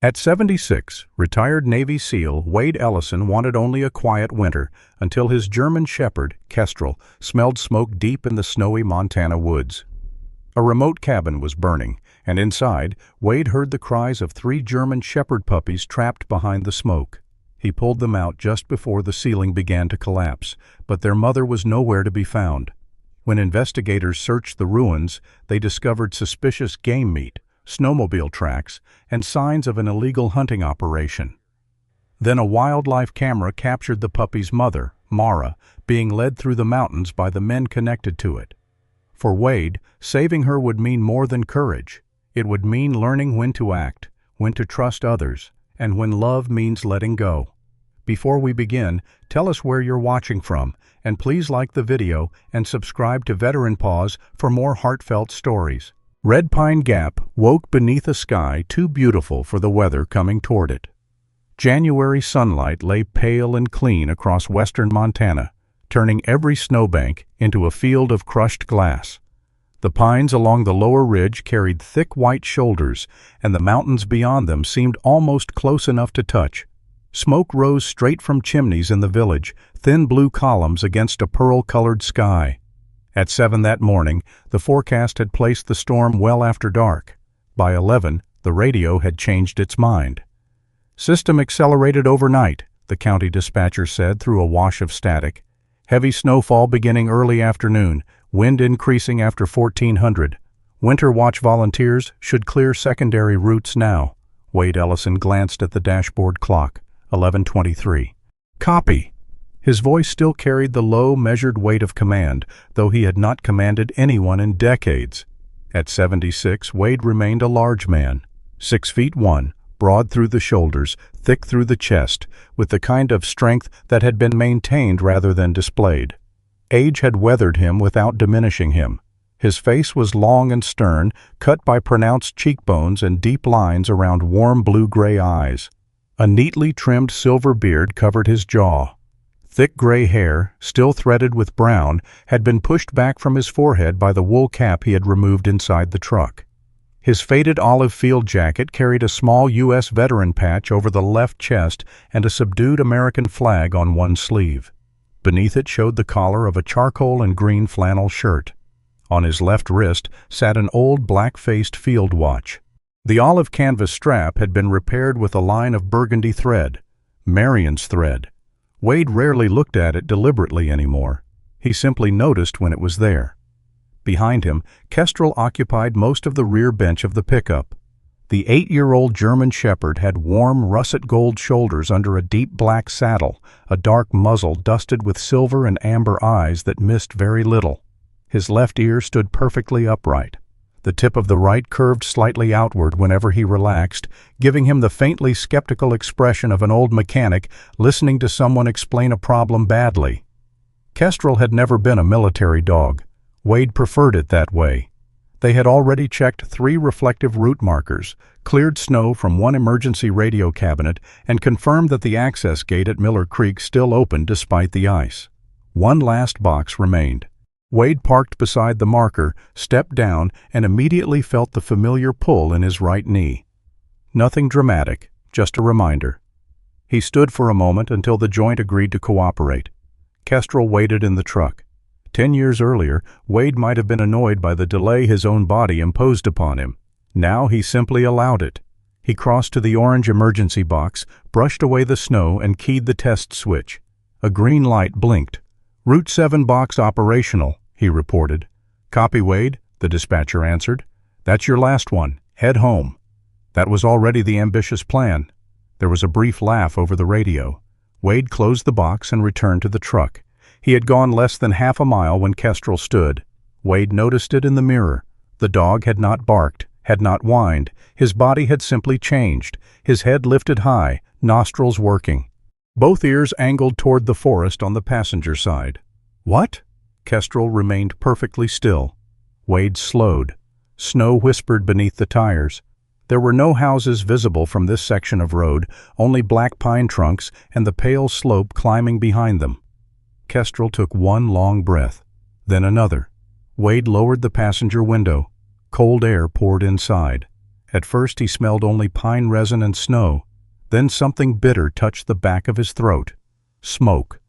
At 76, retired Navy SEAL Wade Ellison wanted only a quiet winter until his German Shepherd, Kestrel, smelled smoke deep in the snowy Montana woods. A remote cabin was burning, and inside, Wade heard the cries of 3 German Shepherd puppies trapped behind the smoke. He pulled them out just before the ceiling began to collapse, but their mother was nowhere to be found. When investigators searched the ruins, they discovered suspicious game meat, snowmobile tracks, and signs of an illegal hunting operation. Then a wildlife camera captured the puppy's mother, Mara, being led through the mountains by the men connected to it. For Wade, saving her would mean more than courage. It would mean learning when to act, when to trust others, and when love means letting go. Before we begin, tell us where you're watching from, and please like the video and subscribe to Veteran Paws for more heartfelt stories. Red Pine Gap woke beneath a sky too beautiful for the weather coming toward it. January sunlight lay pale and clean across western Montana, turning every snowbank into a field of crushed glass. The pines along the lower ridge carried thick white shoulders, and the mountains beyond them seemed almost close enough to touch. Smoke rose straight from chimneys in the village, thin blue columns against a pearl-colored sky. At 7 that morning, the forecast had placed the storm well after dark. By 11, the radio had changed its mind. "System accelerated overnight," the county dispatcher said through a wash of static. "Heavy snowfall beginning early afternoon, wind increasing after 1400. Winter watch volunteers should clear secondary routes now." Wade Ellison glanced at the dashboard clock, 11:23. "Copy." His voice still carried the low, measured weight of command, though he had not commanded anyone in decades. At 76, Wade remained a large man, 6'1", broad through the shoulders, thick through the chest, with the kind of strength that had been maintained rather than displayed. Age had weathered him without diminishing him. His face was long and stern, cut by pronounced cheekbones and deep lines around warm blue-gray eyes. A neatly trimmed silver beard covered his jaw. Thick gray hair, still threaded with brown, had been pushed back from his forehead by the wool cap he had removed inside the truck. His faded olive field jacket carried a small U.S. veteran patch over the left chest and a subdued American flag on one sleeve. Beneath it showed the collar of a charcoal and green flannel shirt. On his left wrist sat an old black-faced field watch. The olive canvas strap had been repaired with a line of burgundy thread, Marion's thread. Wade rarely looked at it deliberately anymore. He simply noticed when it was there. Behind him, Kestrel occupied most of the rear bench of the pickup. The 8-year-old German Shepherd had warm russet gold shoulders under a deep black saddle, a dark muzzle dusted with silver and amber eyes that missed very little. His left ear stood perfectly upright. The tip of the right curved slightly outward whenever he relaxed, giving him the faintly skeptical expression of an old mechanic listening to someone explain a problem badly. Kestrel had never been a military dog. Wade preferred it that way. They had already checked 3 reflective route markers, cleared snow from 1 emergency radio cabinet, and confirmed that the access gate at Miller Creek still opened despite the ice. 1 last box remained. Wade parked beside the marker, stepped down, and immediately felt the familiar pull in his right knee. Nothing dramatic, just a reminder. He stood for a moment until the joint agreed to cooperate. Kestrel waited in the truck. 10 years earlier, Wade might have been annoyed by the delay his own body imposed upon him. Now he simply allowed it. He crossed to the orange emergency box, brushed away the snow, and keyed the test switch. A green light blinked. "Route 7 box operational," he reported. "Copy, Wade," the dispatcher answered. "That's your last one. Head home." That was already the ambitious plan. There was a brief laugh over the radio. Wade closed the box and returned to the truck. He had gone less than half a mile when Kestrel stood. Wade noticed it in the mirror. The dog had not barked, had not whined. His body had simply changed. His head lifted high, nostrils working. Both ears angled toward the forest on the passenger side. "What?" Kestrel remained perfectly still. Wade slowed. Snow whispered beneath the tires. There were no houses visible from this section of road, only black pine trunks and the pale slope climbing behind them. Kestrel took one long breath, then another. Wade lowered the passenger window. Cold air poured inside. At first he smelled only pine resin and snow. Then something bitter touched the back of his throat. Smoke.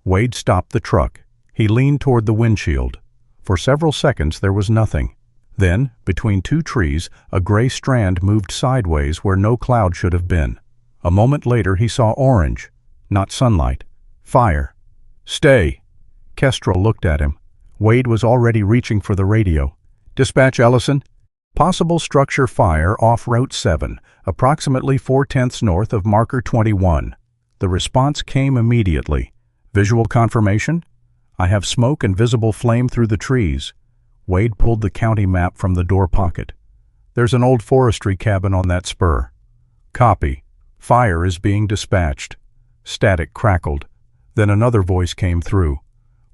Wade stopped the truck. He leaned toward the windshield. For several seconds there was nothing. Then, between two trees, a gray strand moved sideways where no cloud should have been. A moment later he saw orange. Not sunlight. Fire. "Stay." Kestrel looked at him. Wade was already reaching for the radio. "Dispatch Ellison. Possible structure fire off Route 7, approximately 4/10 north of marker 21. The response came immediately. "Visual confirmation? I have smoke and visible flame through the trees." Wade pulled the county map from the door pocket. "There's an old forestry cabin on that spur." "Copy. Fire is being dispatched." Static crackled. Then another voice came through.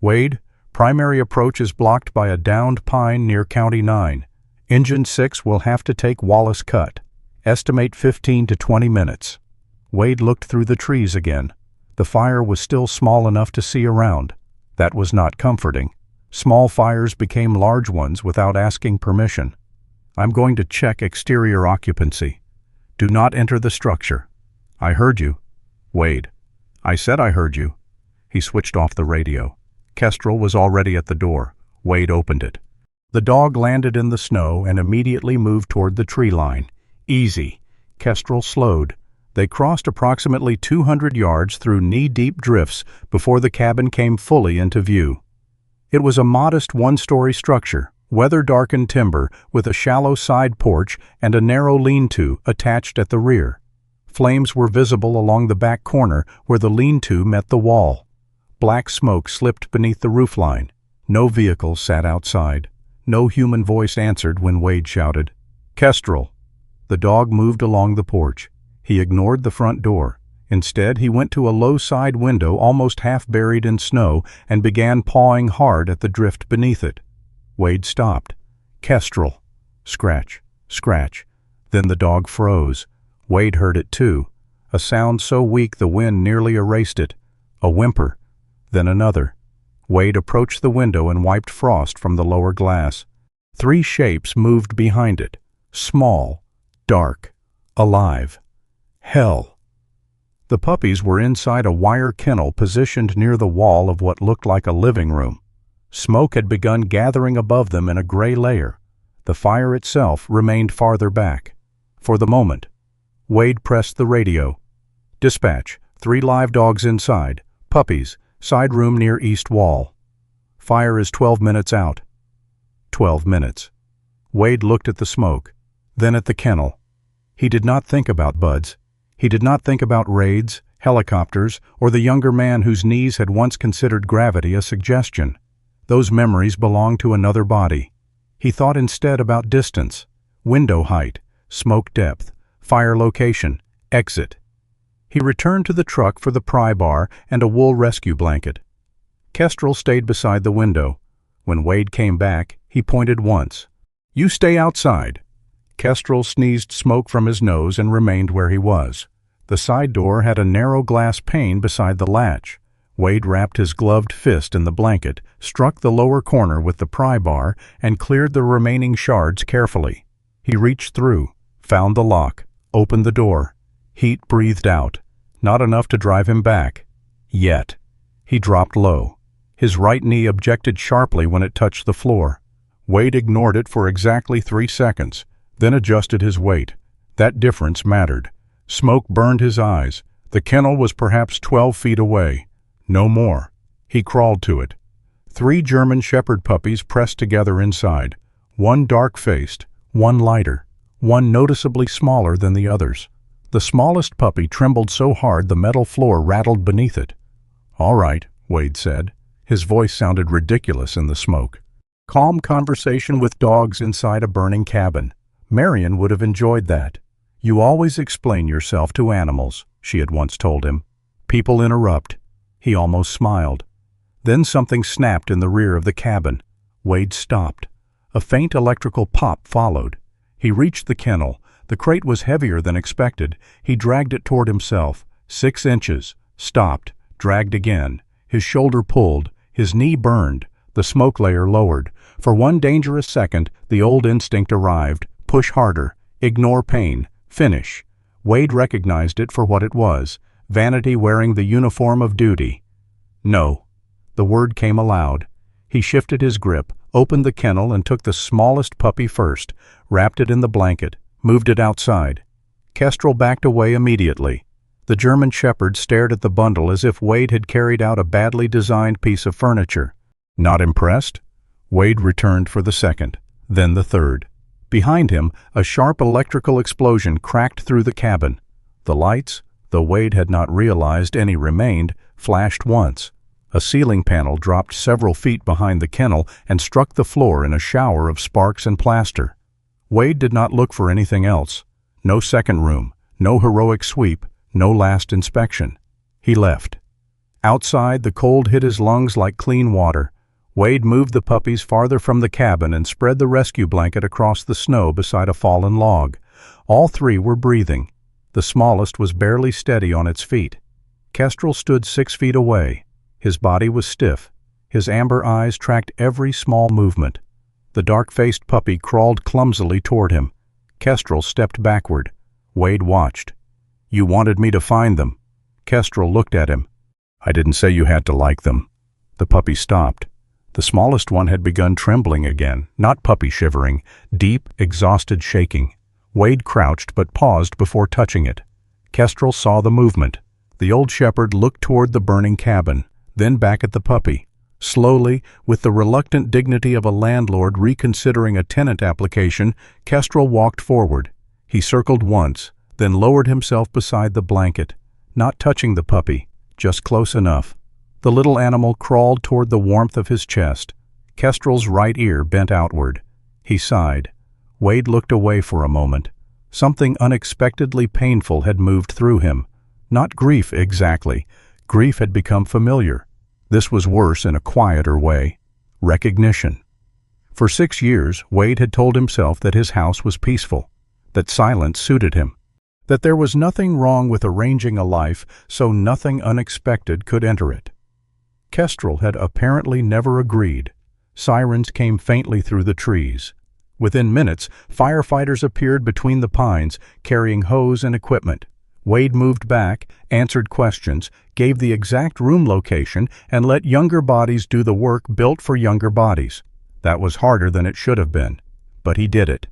"Wade, primary approach is blocked by a downed pine near County 9. Engine 6 will have to take Wallace Cut. Estimate 15 to 20 minutes. Wade looked through the trees again. The fire was still small enough to see around. That was not comforting. Small fires became large ones without asking permission. "I'm going to check exterior occupancy. Do not enter the structure." "I heard you." "Wade." "I said I heard you." He switched off the radio. Kestrel was already at the door. Wade opened it. The dog landed in the snow and immediately moved toward the tree line. "Easy." Kestrel slowed. They crossed approximately 200 yards through knee-deep drifts before the cabin came fully into view. It was a modest one-story structure, weather-darkened timber with a shallow side porch and a narrow lean-to attached at the rear. Flames were visible along the back corner where the lean-to met the wall. Black smoke slipped beneath the roofline. No vehicle sat outside. No human voice answered when Wade shouted, "Kestrel." The dog moved along the porch. He ignored the front door. Instead, he went to a low side window almost half buried in snow and began pawing hard at the drift beneath it. Wade stopped. "Kestrel." Scratch, scratch. Then the dog froze. Wade heard it too. A sound so weak the wind nearly erased it. A whimper. Then another. Wade approached the window and wiped frost from the lower glass. 3 shapes moved behind it. Small, dark, alive. Hell. The puppies were inside a wire kennel positioned near the wall of what looked like a living room. Smoke had begun gathering above them in a gray layer. The fire itself remained farther back. For the moment, Wade pressed the radio. "Dispatch, 3 live dogs inside. Puppies, side room near east wall. Fire is 12 minutes out." 12 minutes. Wade looked at the smoke, then at the kennel. He did not think about buds. He did not think about raids, helicopters, or the younger man whose knees had once considered gravity a suggestion. Those memories belonged to another body. He thought instead about distance, window height, smoke depth, fire location, exit. He returned to the truck for the pry bar and a wool rescue blanket. Kestrel stayed beside the window. When Wade came back, he pointed once. "You stay outside." Kestrel sneezed smoke from his nose and remained where he was. The side door had a narrow glass pane beside the latch. Wade wrapped his gloved fist in the blanket, struck the lower corner with the pry bar, and cleared the remaining shards carefully. He reached through, found the lock, opened the door. Heat breathed out. Not enough to drive him back. Yet. He dropped low. His right knee objected sharply when it touched the floor. Wade ignored it for exactly 3 seconds, then adjusted his weight. That difference mattered. Smoke burned his eyes. The kennel was perhaps 12 feet away. No more. He crawled to it. 3 German Shepherd puppies pressed together inside. One dark-faced, one lighter, one noticeably smaller than the others. The smallest puppy trembled so hard the metal floor rattled beneath it. "All right," Wade said. His voice sounded ridiculous in the smoke. Calm conversation with dogs inside a burning cabin. Marion would have enjoyed that. "You always explain yourself to animals," she had once told him. "People interrupt." He almost smiled. Then something snapped in the rear of the cabin. Wade stopped. A faint electrical pop followed. He reached the kennel. The crate was heavier than expected. He dragged it toward himself. 6 inches. Stopped. Dragged again. His shoulder pulled. His knee burned. The smoke layer lowered. For one dangerous second, the old instinct arrived. Push harder. Ignore pain. Finish. Wade recognized it for what it was, vanity wearing the uniform of duty. No. The word came aloud. He shifted his grip, opened the kennel and took the smallest puppy first, wrapped it in the blanket, moved it outside. Kestrel backed away immediately. The German shepherd stared at the bundle as if Wade had carried out a badly designed piece of furniture. Not impressed? Wade returned for the second, then the third. Behind him, a sharp electrical explosion cracked through the cabin. The lights, though Wade had not realized any remained, flashed once. A ceiling panel dropped several feet behind the kennel and struck the floor in a shower of sparks and plaster. Wade did not look for anything else. No second room, no heroic sweep, no last inspection. He left. Outside, the cold hit his lungs like clean water. Wade moved the puppies farther from the cabin and spread the rescue blanket across the snow beside a fallen log. All three were breathing. The smallest was barely steady on its feet. Kestrel stood 6 feet away. His body was stiff. His amber eyes tracked every small movement. The dark-faced puppy crawled clumsily toward him. Kestrel stepped backward. Wade watched. "You wanted me to find them." Kestrel looked at him. "I didn't say you had to like them." The puppy stopped. The smallest one had begun trembling again, not puppy shivering, deep, exhausted shaking. Wade crouched but paused before touching it. Kestrel saw the movement. The old shepherd looked toward the burning cabin, then back at the puppy. Slowly, with the reluctant dignity of a landlord reconsidering a tenant application, Kestrel walked forward. He circled once, then lowered himself beside the blanket, not touching the puppy, just close enough. The little animal crawled toward the warmth of his chest. Kestrel's right ear bent outward. He sighed. Wade looked away for a moment. Something unexpectedly painful had moved through him. Not grief exactly. Grief had become familiar. This was worse in a quieter way. Recognition. For 6 years, Wade had told himself that his house was peaceful, that silence suited him, that there was nothing wrong with arranging a life so nothing unexpected could enter it. Kestrel had apparently never agreed. Sirens came faintly through the trees. Within minutes, firefighters appeared between the pines, carrying hose and equipment. Wade moved back, answered questions, gave the exact room location, and let younger bodies do the work built for younger bodies. That was harder than it should have been, but he did it.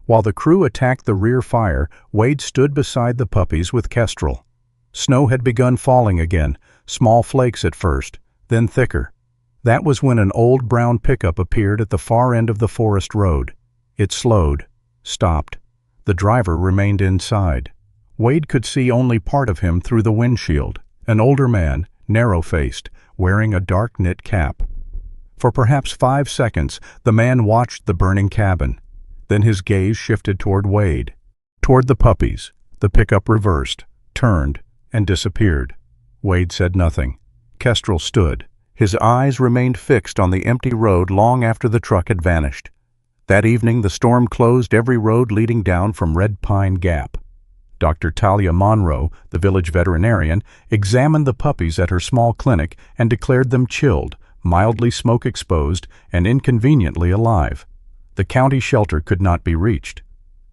While the crew attacked the rear fire, Wade stood beside the puppies with Kestrel. Snow had begun falling again, small flakes at first, then thicker. That was when an old brown pickup appeared at the far end of the forest road. It slowed, stopped. The driver remained inside. Wade could see only part of him through the windshield, an older man, narrow-faced, wearing a dark knit cap. For perhaps 5 seconds, the man watched the burning cabin. Then his gaze shifted toward Wade. Toward the puppies. The pickup reversed, turned, and disappeared. Wade said nothing. Kestrel stood. His eyes remained fixed on the empty road long after the truck had vanished. That evening, the storm closed every road leading down from Red Pine Gap. Dr. Talia Monroe, the village veterinarian, examined the puppies at her small clinic and declared them chilled, mildly smoke-exposed, and inconveniently alive. The county shelter could not be reached.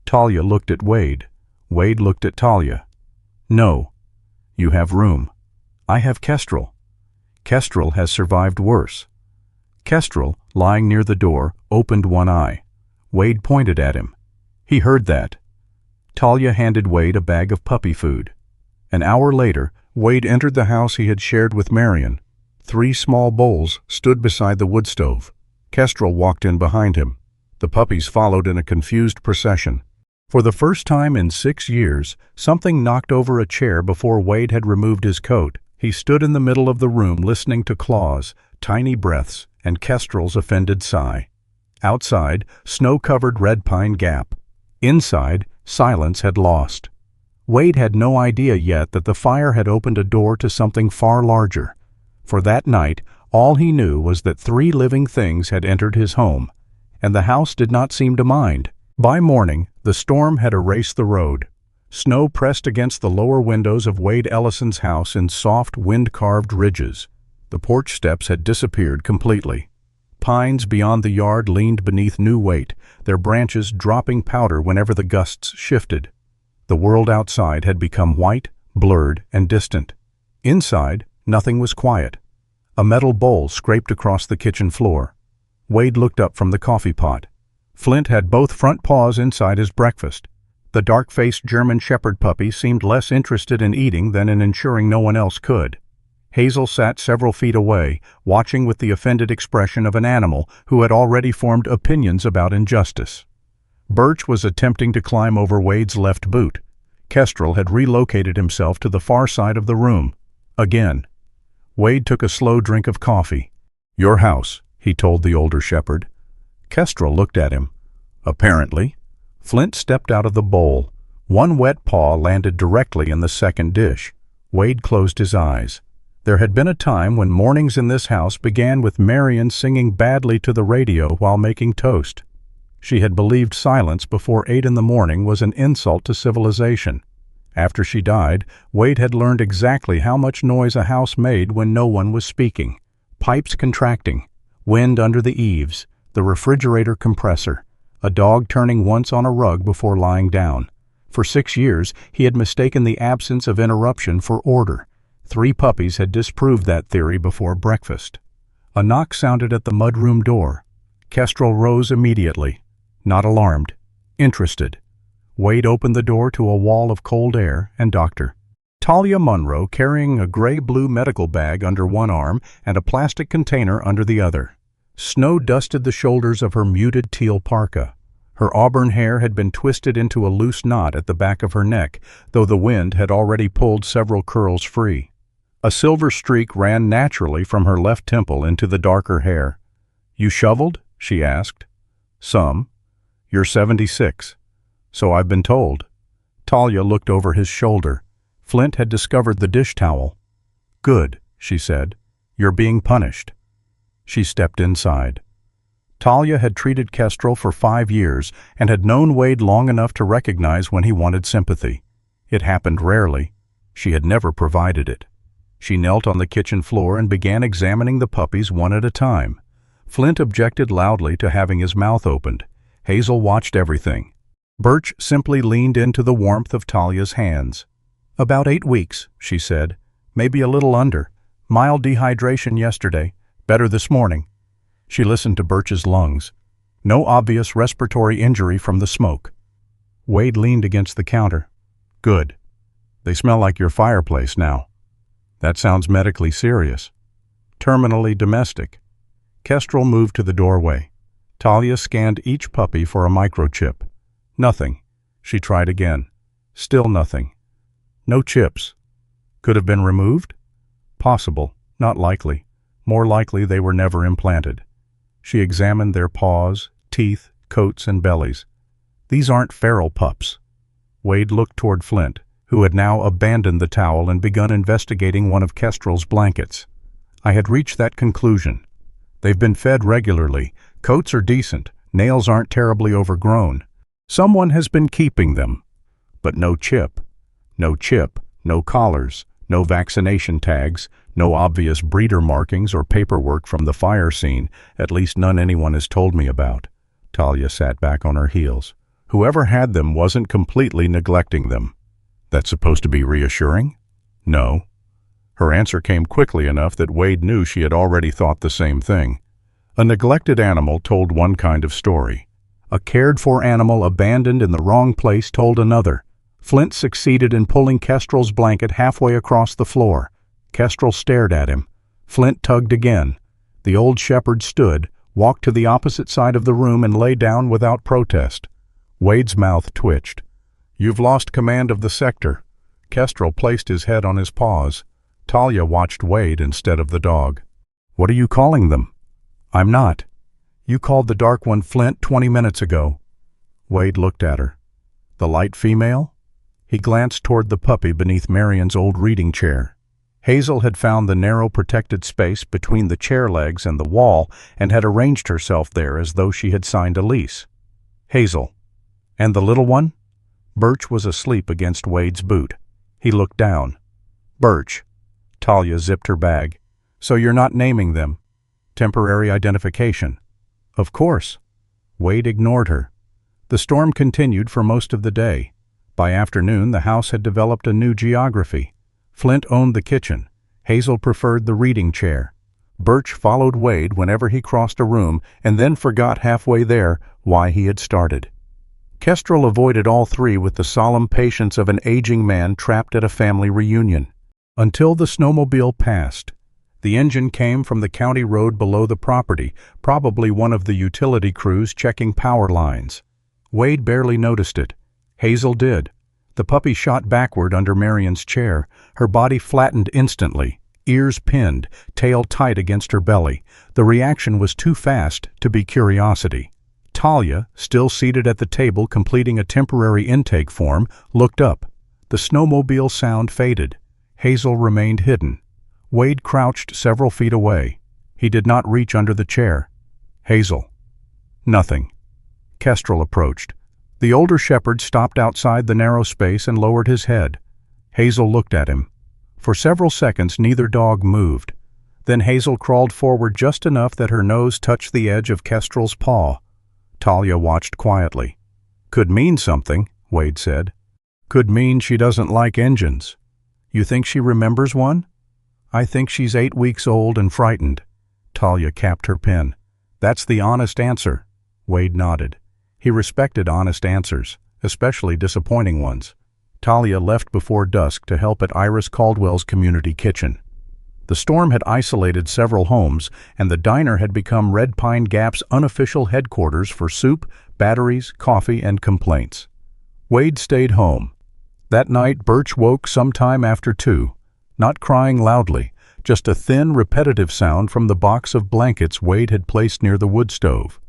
Talia looked at Wade. Wade looked at Talia. "No. You have room. I have Kestrel. Kestrel has survived worse." Kestrel, lying near the door, opened one eye. Wade pointed at him. He heard that. Talia handed Wade a bag of puppy food. An hour later, Wade entered the house he had shared with Marion. 3 small bowls stood beside the wood stove. Kestrel walked in behind him. The puppies followed in a confused procession. For the first time in 6 years, something knocked over a chair before Wade had removed his coat. He stood in the middle of the room listening to claws, tiny breaths, and Kestrel's offended sigh. Outside, snow-covered Red Pine Gap. Inside, silence had lost. Wade had no idea yet that the fire had opened a door to something far larger. For that night, all he knew was that 3 living things had entered his home, and the house did not seem to mind. By morning, the storm had erased the road. Snow pressed against the lower windows of Wade Ellison's house in soft, wind-carved ridges. The porch steps had disappeared completely. pines beyond the yard leaned beneath new weight, their branches dropping powder whenever the gusts shifted. The world outside had become white, blurred, and distant. Inside, nothing was quiet. A metal bowl scraped across the kitchen floor. Wade looked up from the coffee pot. Flint had both front paws inside his breakfast. The dark-faced German Shepherd puppy seemed less interested in eating than in ensuring no one else could. Hazel sat several feet away, watching with the offended expression of an animal who had already formed opinions about injustice. Birch was attempting to climb over Wade's left boot. Kestrel had relocated himself to the far side of the room. Again. Wade took a slow drink of coffee. "Your house," he told the older shepherd. Kestrel looked at him. "Apparently." Flint stepped out of the bowl. One wet paw landed directly in the second dish. Wade closed his eyes. There had been a time when mornings in this house began with Marion singing badly to the radio while making toast. She had believed silence before 8 in the morning was an insult to civilization. After she died, Wade had learned exactly how much noise a house made when no one was speaking. Pipes contracting, wind under the eaves, the refrigerator compressor, a dog turning once on a rug before lying down. For 6 years, he had mistaken the absence of interruption for order. 3 puppies had disproved that theory before breakfast. A knock sounded at the mudroom door. Kestrel rose immediately, not alarmed, interested. Wade opened the door to a wall of cold air and Dr. Talia Munro carrying a gray-blue medical bag under one arm and a plastic container under the other. Snow dusted the shoulders of her muted teal parka. Her auburn hair had been twisted into a loose knot at the back of her neck, though the wind had already pulled several curls free. A silver streak ran naturally from her left temple into the darker hair. "You shoveled?" she asked. "Some." "You're 76. "So I've been told." Talia looked over his shoulder. Flint had discovered the dish towel. "Good," she said. "You're being punished." She stepped inside. Talia had treated Kestrel for 5 years and had known Wade long enough to recognize when he wanted sympathy. It happened rarely. She had never provided it. She knelt on the kitchen floor and began examining the puppies one at a time. Flint objected loudly to having his mouth opened. Hazel watched everything. Birch simply leaned into the warmth of Talia's hands. "About 8 weeks," she said. "Maybe a little under. Mild dehydration yesterday. Better this morning." She listened to Birch's lungs. No obvious respiratory injury from the smoke. Wade leaned against the counter. "Good. They smell like your fireplace now." "That sounds medically serious." "Terminally domestic." Kestrel moved to the doorway. Talia scanned each puppy for a microchip. Nothing. She tried again. Still nothing. No chips. Could have been removed? Possible. Not likely. More likely they were never implanted. She examined their paws, teeth, coats, and bellies. "These aren't feral pups." Wade looked toward Flint, who had now abandoned the towel and begun investigating one of Kestrel's blankets. "I had reached that conclusion. They've been fed regularly. Coats are decent. Nails aren't terribly overgrown. Someone has been keeping them. But no chip. No chip, no collars, no vaccination tags, no obvious breeder markings or paperwork from the fire scene, at least none anyone has told me about." Talia sat back on her heels. "Whoever had them wasn't completely neglecting them." "That's supposed to be reassuring?" "No." Her answer came quickly enough that Wade knew she had already thought the same thing. A neglected animal told one kind of story. A cared-for animal abandoned in the wrong place told another. Flint succeeded in pulling Kestrel's blanket halfway across the floor. Kestrel stared at him. Flint tugged again. The old shepherd stood, walked to the opposite side of the room and lay down without protest. Wade's mouth twitched. "You've lost command of the sector." Kestrel placed his head on his paws. Talia watched Wade instead of the dog. "What are you calling them?" "I'm not. You called the dark one Flint 20 minutes ago." Wade looked at her. "The light female?" He glanced toward the puppy beneath Marion's old reading chair. Hazel had found the narrow protected space between the chair legs and the wall and had arranged herself there as though she had signed a lease. "Hazel. And the little one?" Birch was asleep against Wade's boot. He looked down. "Birch." Talia zipped her bag. "So you're not naming them?" Temporary identification. Of course. Wade ignored her. The storm continued for most of the day. By afternoon, the house had developed a new geography. Flint owned the kitchen. Hazel preferred the reading chair. Birch followed Wade whenever he crossed a room and then forgot halfway there why he had started. Kestrel avoided all three with the solemn patience of an aging man trapped at a family reunion. Until the snowmobile passed. The engine came from the county road below the property, probably one of the utility crews checking power lines. Wade barely noticed it. Hazel did. The puppy shot backward under Marion's chair, her body flattened instantly, ears pinned, tail tight against her belly. The reaction was too fast to be curiosity. Talia, still seated at the table completing a temporary intake form, looked up. The snowmobile sound faded. Hazel remained hidden. Wade crouched several feet away. He did not reach under the chair. Hazel. Nothing. Kestrel approached. The older shepherd stopped outside the narrow space and lowered his head. Hazel looked at him. For several seconds neither dog moved. Then Hazel crawled forward just enough that her nose touched the edge of Kestrel's paw. Talia watched quietly. Could mean something, Wade said. Could mean she doesn't like engines. You think she remembers one? I think she's 8 weeks old and frightened. Talia capped her pen. That's the honest answer. Wade nodded. He respected honest answers, especially disappointing ones. Talia left before dusk to help at Iris Caldwell's community kitchen. The storm had isolated several homes, and the diner had become Red Pine Gap's unofficial headquarters for soup, batteries, coffee, and complaints. Wade stayed home. That night, Birch woke sometime after 2, not crying loudly, just a thin, repetitive sound from the box of blankets Wade had placed near the wood stove.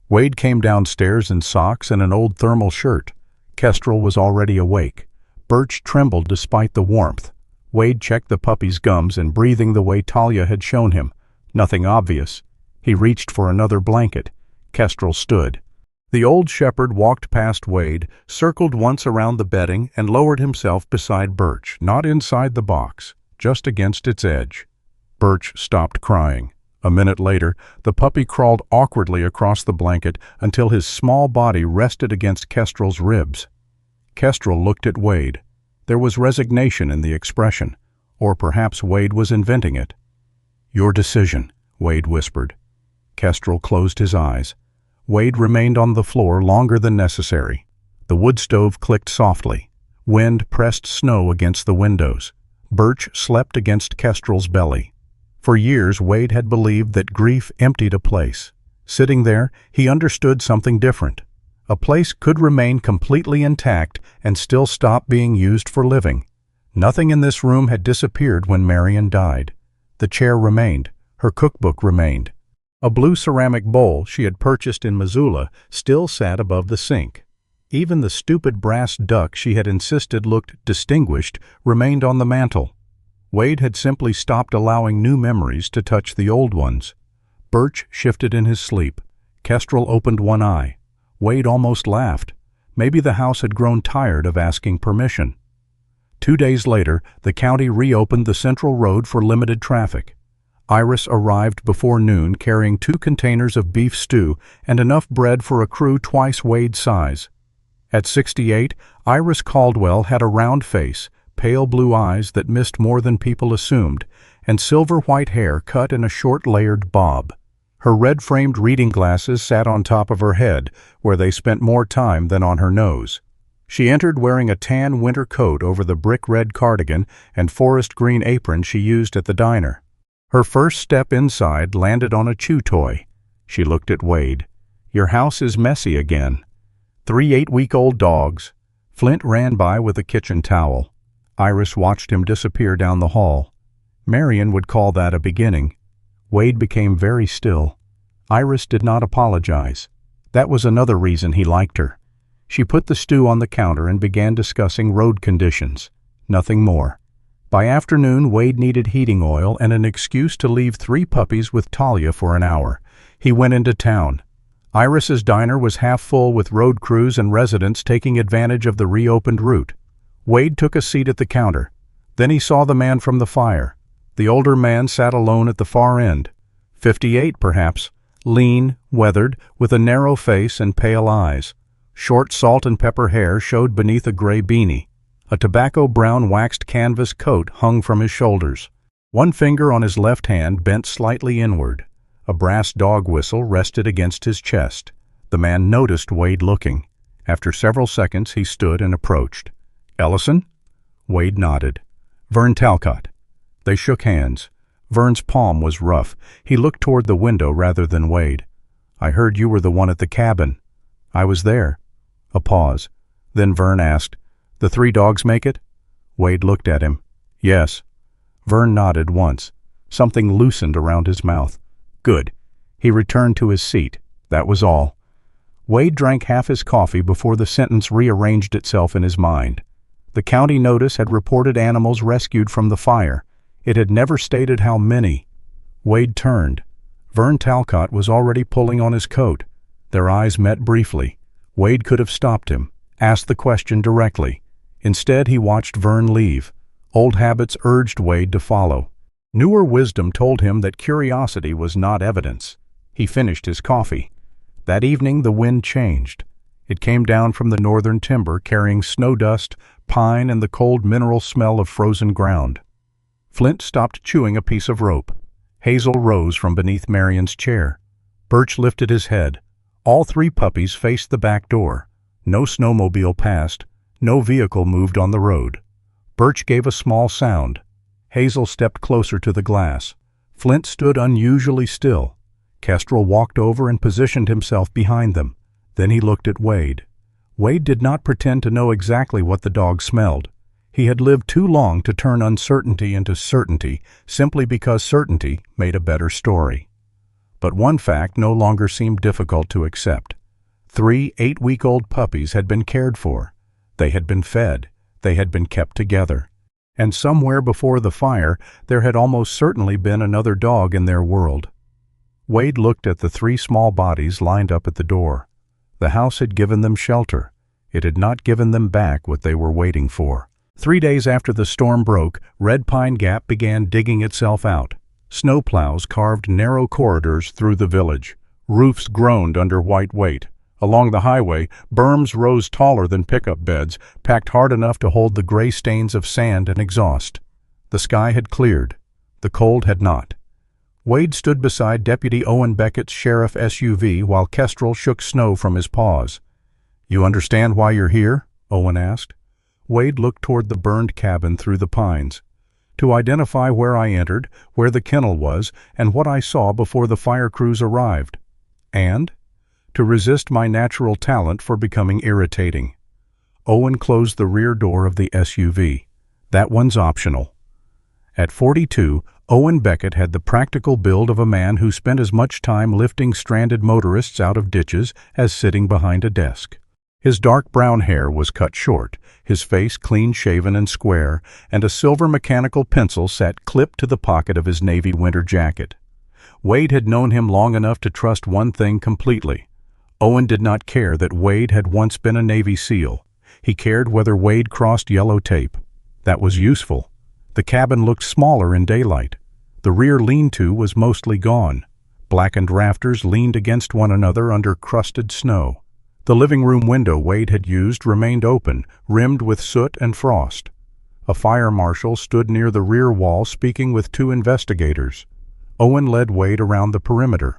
Wade came downstairs in socks and an old thermal shirt. Kestrel was already awake. Birch trembled despite the warmth. Wade checked the puppy's gums and breathing the way Talia had shown him. Nothing obvious. He reached for another blanket. Kestrel stood. The old shepherd walked past Wade, circled once around the bedding, and lowered himself beside Birch, not inside the box, just against its edge. Birch stopped crying. A minute later, the puppy crawled awkwardly across the blanket until his small body rested against Kestrel's ribs. Kestrel looked at Wade. There was resignation in the expression, or perhaps Wade was inventing it. Your decision, Wade whispered. Kestrel closed his eyes. Wade remained on the floor longer than necessary. The wood stove clicked softly. Wind pressed snow against the windows. Birch slept against Kestrel's belly. For years, Wade had believed that grief emptied a place. Sitting there, he understood something different. A place could remain completely intact and still stop being used for living. Nothing in this room had disappeared when Marion died. The chair remained. Her cookbook remained. A blue ceramic bowl she had purchased in Missoula still sat above the sink. Even the stupid brass duck she had insisted looked distinguished remained on the mantel. Wade had simply stopped allowing new memories to touch the old ones. Birch shifted in his sleep. Kestrel opened one eye. Wade almost laughed. Maybe the house had grown tired of asking permission. 2 days later, the county reopened the central road for limited traffic. Iris arrived before noon carrying 2 containers of beef stew and enough bread for a crew twice Wade's size. At 68, Iris Caldwell had a round face, pale blue eyes that missed more than people assumed, and silver-white hair cut in a short layered bob. Her red-framed reading glasses sat on top of her head, where they spent more time than on her nose. She entered wearing a tan winter coat over the brick-red cardigan and forest green apron she used at the diner. Her first step inside landed on a chew toy. She looked at Wade. Your house is messy again. 3 8-week-old dogs. Flint ran by with a kitchen towel. Iris watched him disappear down the hall. Marion would call that a beginning. Wade became very still. Iris did not apologize. That was another reason he liked her. She put the stew on the counter and began discussing road conditions. Nothing more. By afternoon, Wade needed heating oil and an excuse to leave 3 puppies with Talia for an hour. He went into town. Iris's diner was half full with road crews and residents taking advantage of the reopened route. Wade took a seat at the counter. Then he saw the man from the fire. The older man sat alone at the far end. 58 perhaps, lean, weathered, with a narrow face and pale eyes. Short salt and pepper hair showed beneath a gray beanie. A tobacco-brown waxed canvas coat hung from his shoulders. One finger on his left hand bent slightly inward. A brass dog whistle rested against his chest. The man noticed Wade looking. After several seconds, he stood and approached. "Ellison?" Wade nodded. "Vern Talcott." They shook hands. Vern's palm was rough. He looked toward the window rather than Wade. "I heard you were the one at the cabin." "I was there." A pause. Then Vern asked, "The 3 dogs make it?" Wade looked at him. "Yes." Vern nodded once. Something loosened around his mouth. "Good." He returned to his seat. That was all. Wade drank half his coffee before the sentence rearranged itself in his mind. The county notice had reported animals rescued from the fire. It had never stated how many. Wade turned. Vern Talcott was already pulling on his coat. Their eyes met briefly. Wade could have stopped him, asked the question directly. Instead, he watched Vern leave. Old habits urged Wade to follow. Newer wisdom told him that curiosity was not evidence. He finished his coffee. That evening, the wind changed. It came down from the northern timber, carrying snow dust, pine, and the cold mineral smell of frozen ground. Flint stopped chewing a piece of rope. Hazel rose from beneath Marion's chair. Birch lifted his head. All 3 puppies faced the back door. No snowmobile passed. No vehicle moved on the road. Birch gave a small sound. Hazel stepped closer to the glass. Flint stood unusually still. Kestrel walked over and positioned himself behind them. Then he looked at Wade. Wade did not pretend to know exactly what the dog smelled. He had lived too long to turn uncertainty into certainty simply because certainty made a better story. But one fact no longer seemed difficult to accept. 3 8-week-old puppies had been cared for. They had been fed. They had been kept together. And somewhere before the fire, there had almost certainly been another dog in their world. Wade looked at the 3 small bodies lined up at the door. The house had given them shelter. It had not given them back what they were waiting for. 3 days after the storm broke, Red Pine Gap began digging itself out. Snowplows carved narrow corridors through the village. Roofs groaned under white weight. Along the highway, berms rose taller than pickup beds, packed hard enough to hold the gray stains of sand and exhaust. The sky had cleared. The cold had not. Wade stood beside Deputy Owen Beckett's sheriff SUV while Kestrel shook snow from his paws. "You understand why you're here?" Owen asked. Wade looked toward the burned cabin through the pines. "To identify where I entered, where the kennel was, and what I saw before the fire crews arrived. And to resist my natural talent for becoming irritating." Owen closed the rear door of the SUV. "That one's optional." At 42, Owen Beckett had the practical build of a man who spent as much time lifting stranded motorists out of ditches as sitting behind a desk. His dark brown hair was cut short, his face clean-shaven and square, and a silver mechanical pencil sat clipped to the pocket of his navy winter jacket. Wade had known him long enough to trust one thing completely. Owen did not care that Wade had once been a Navy SEAL. He cared whether Wade crossed yellow tape. That was useful. The cabin looked smaller in daylight. The rear lean-to was mostly gone. Blackened rafters leaned against one another under crusted snow. The living room window Wade had used remained open, rimmed with soot and frost. A fire marshal stood near the rear wall speaking with 2 investigators. Owen led Wade around the perimeter.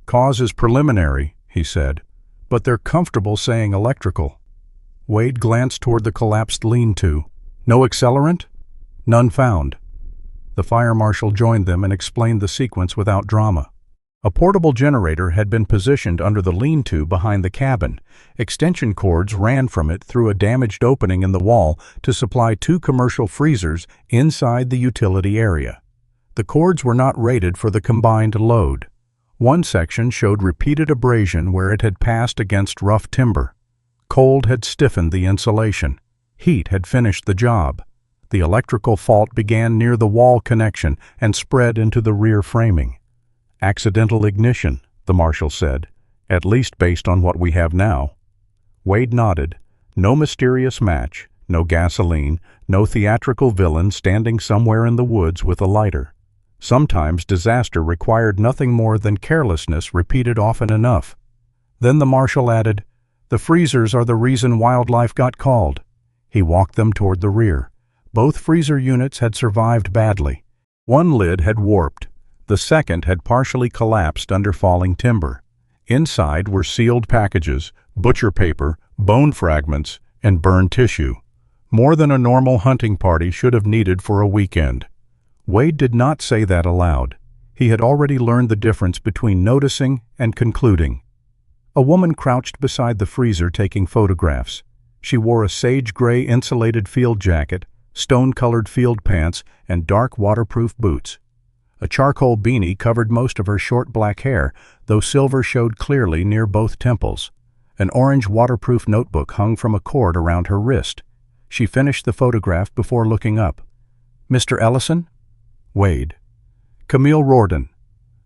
"Cause is preliminary," he said, "but they're comfortable saying electrical." Wade glanced toward the collapsed lean-to. "No accelerant?" "None found." The fire marshal joined them and explained the sequence without drama. A portable generator had been positioned under the lean-to behind the cabin. Extension cords ran from it through a damaged opening in the wall to supply 2 commercial freezers inside the utility area. The cords were not rated for the combined load. One section showed repeated abrasion where it had passed against rough timber. Cold had stiffened the insulation. Heat had finished the job. The electrical fault began near the wall connection and spread into the rear framing. "Accidental ignition," the marshal said, "at least based on what we have now." Wade nodded. No mysterious match, no gasoline, no theatrical villain standing somewhere in the woods with a lighter. Sometimes disaster required nothing more than carelessness repeated often enough. Then the marshal added, "The freezers are the reason wildlife got called." He walked them toward the rear. Both freezer units had survived badly. One lid had warped. The second had partially collapsed under falling timber. Inside were sealed packages, butcher paper, bone fragments, and burned tissue. More than a normal hunting party should have needed for a weekend. Wade did not say that aloud. He had already learned the difference between noticing and concluding. A woman crouched beside the freezer taking photographs. She wore a sage-gray insulated field jacket, stone-colored field pants, and dark waterproof boots. A charcoal beanie covered most of her short black hair, though silver showed clearly near both temples. An orange waterproof notebook hung from a cord around her wrist. She finished the photograph before looking up. "Mr. Ellison?" "Wade." "Camille Rorden."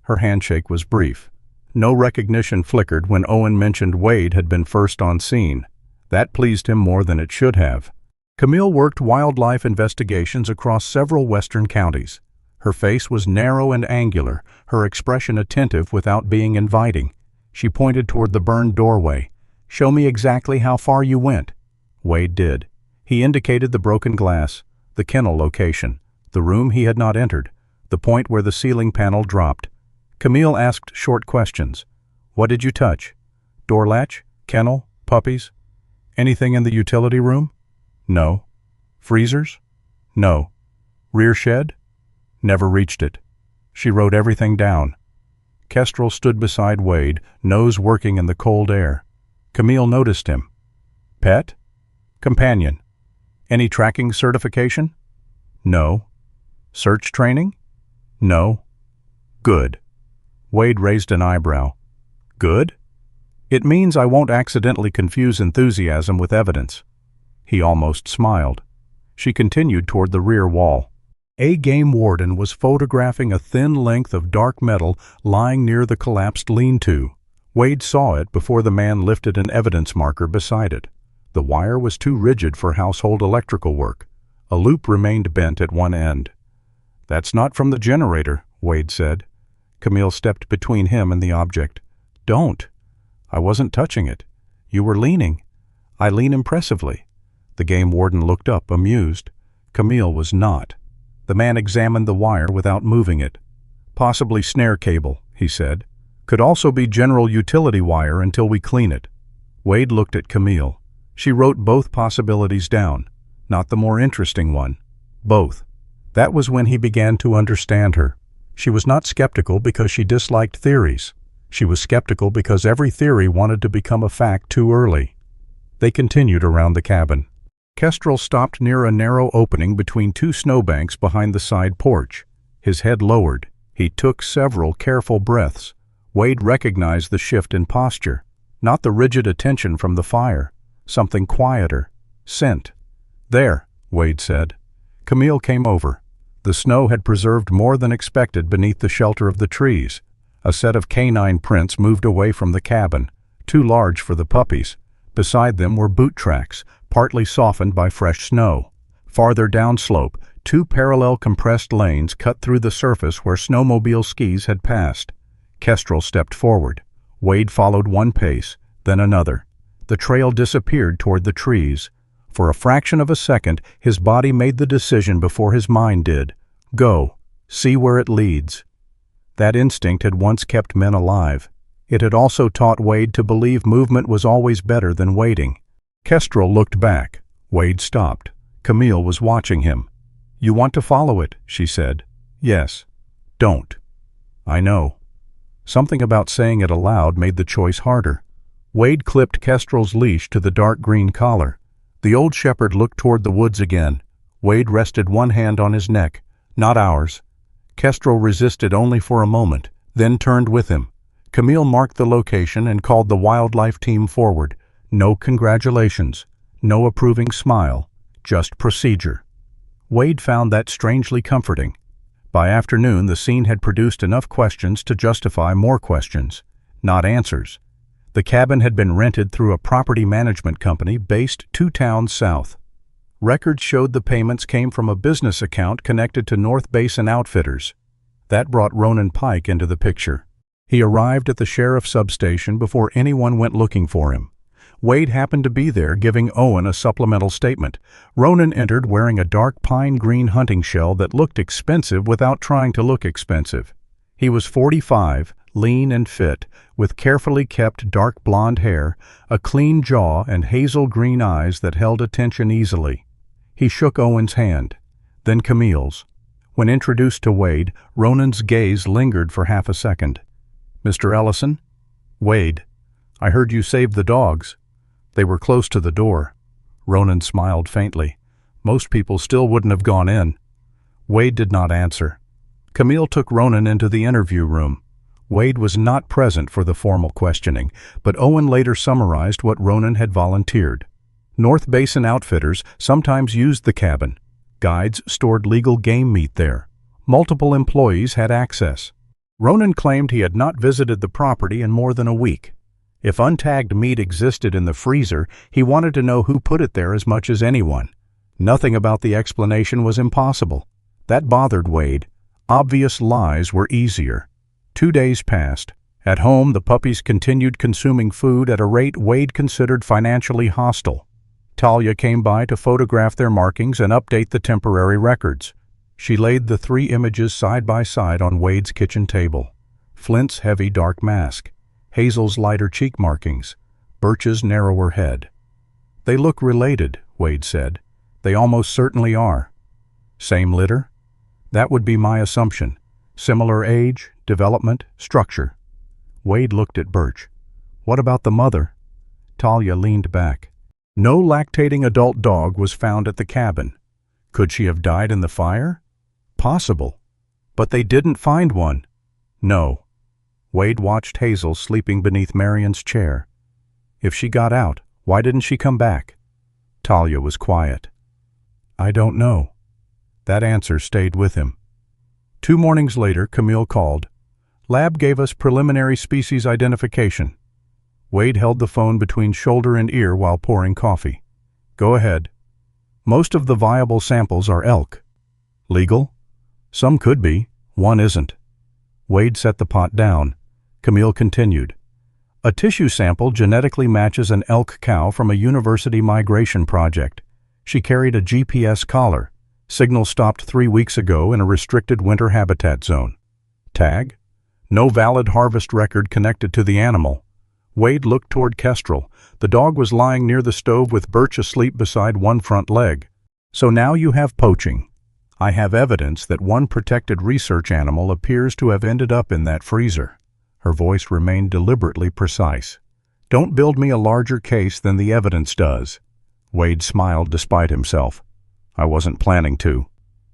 Her handshake was brief. No recognition flickered when Owen mentioned Wade had been first on scene. That pleased him more than it should have. Camille worked wildlife investigations across several western counties. Her face was narrow and angular, her expression attentive without being inviting. She pointed toward the burned doorway. "Show me exactly how far you went." Wade did. He indicated the broken glass, the kennel location, the room he had not entered, the point where the ceiling panel dropped. Camille asked short questions. "What did you touch? Door latch? Kennel? Puppies? Anything in the utility room?" "No." "Freezers?" "No." "Rear shed?" "Never reached it." She wrote everything down. Kestrel stood beside Wade, nose working in the cold air. Camille noticed him. "Pet?" "Companion." "Any tracking certification?" "No." "Search training?" "No." "Good." Wade raised an eyebrow. "Good?" "It means I won't accidentally confuse enthusiasm with evidence." He almost smiled. She continued toward the rear wall. A game warden was photographing a thin length of dark metal lying near the collapsed lean-to. Wade saw it before the man lifted an evidence marker beside it. The wire was too rigid for household electrical work. A loop remained bent at one end. "That's not from the generator," Wade said. Camille stepped between him and the object. "Don't. I wasn't touching it. You were leaning. I lean impressively." The game warden looked up, amused. Camille was not. The man examined the wire without moving it. "Possibly snare cable," he said. "Could also be general utility wire until we clean it." Wade looked at Camille. She wrote both possibilities down. Not the more interesting one. Both. That was when he began to understand her. She was not skeptical because she disliked theories. She was skeptical because every theory wanted to become a fact too early. They continued around the cabin. Kestrel stopped near a narrow opening between two snowbanks behind the side porch. His head lowered. He took several careful breaths. Wade recognized the shift in posture. Not the rigid attention from the fire. Something quieter. Scent. "There," Wade said. Camille came over. The snow had preserved more than expected beneath the shelter of the trees. A set of canine prints moved away from the cabin, too large for the puppies. Beside them were boot tracks, partly softened by fresh snow. Farther downslope, two parallel compressed lanes cut through the surface where snowmobile skis had passed. Kestrel stepped forward. Wade followed one pace, then another. The trail disappeared toward the trees. For a fraction of a second, his body made the decision before his mind did. Go. See where it leads. That instinct had once kept men alive. It had also taught Wade to believe movement was always better than waiting. Kestrel looked back. Wade stopped. Camille was watching him. "You want to follow it," she said. "Yes." "Don't." "I know." Something about saying it aloud made the choice harder. Wade clipped Kestrel's leash to the dark green collar. The old shepherd looked toward the woods again. Wade rested one hand on his neck. "Not ours." Kestrel resisted only for a moment, then turned with him. Camille marked the location and called the wildlife team forward. No congratulations, no approving smile, just procedure. Wade found that strangely comforting. By afternoon, the scene had produced enough questions to justify more questions, not answers. The cabin had been rented through a property management company based 2 towns south. Records showed the payments came from a business account connected to North Basin Outfitters. That brought Ronan Pike into the picture. He arrived at the sheriff's substation before anyone went looking for him. Wade happened to be there giving Owen a supplemental statement. Ronan entered wearing a dark pine green hunting shell that looked expensive without trying to look expensive. He was 45, lean and fit, with carefully kept dark blonde hair, a clean jaw and hazel green eyes that held attention easily. He shook Owen's hand, then Camille's. When introduced to Wade, Ronan's gaze lingered for half a second. "Mr. Ellison?" "Wade. I heard you saved the dogs." They were close to the door. Ronan smiled faintly. Most people still wouldn't have gone in. Wade did not answer. Camille took Ronan into the interview room. Wade was not present for the formal questioning, but Owen later summarized what Ronan had volunteered. North Basin Outfitters sometimes used the cabin. Guides stored legal game meat there. Multiple employees had access. Ronan claimed he had not visited the property in more than a week. If untagged meat existed in the freezer, he wanted to know who put it there as much as anyone. Nothing about the explanation was impossible. That bothered Wade. Obvious lies were easier. 2 days passed. At home, the puppies continued consuming food at a rate Wade considered financially hostile. Talia came by to photograph their markings and update the temporary records. She laid the 3 images side by side on Wade's kitchen table. Flint's heavy dark mask, Hazel's lighter cheek markings, Birch's narrower head. "They look related," Wade said. "They almost certainly are." "Same litter?" "That would be my assumption. Similar age, development, structure." Wade looked at Birch. "What about the mother?" Talia leaned back. "No lactating adult dog was found at the cabin. Could she have died in the fire? Possible. But they didn't find one." "No." Wade watched Hazel sleeping beneath Marion's chair. "If she got out, why didn't she come back?" Talia was quiet. "I don't know." That answer stayed with him. 2 mornings later, Camille called. "Lab gave us preliminary species identification." Wade held the phone between shoulder and ear while pouring coffee. "Go ahead." "Most of the viable samples are elk." "Legal?" "Some could be. One isn't." Wade set the pot down. Camille continued. "A tissue sample genetically matches an elk cow from a university migration project. She carried a GPS collar. Signal stopped 3 weeks ago in a restricted winter habitat zone. Tag? No valid harvest record connected to the animal." Wade looked toward Kestrel. The dog was lying near the stove with Birch asleep beside one front leg. "So now you have poaching. I have evidence that one protected research animal appears to have ended up in that freezer." Her voice remained deliberately precise. "Don't build me a larger case than the evidence does." Wade smiled despite himself. "I wasn't planning to."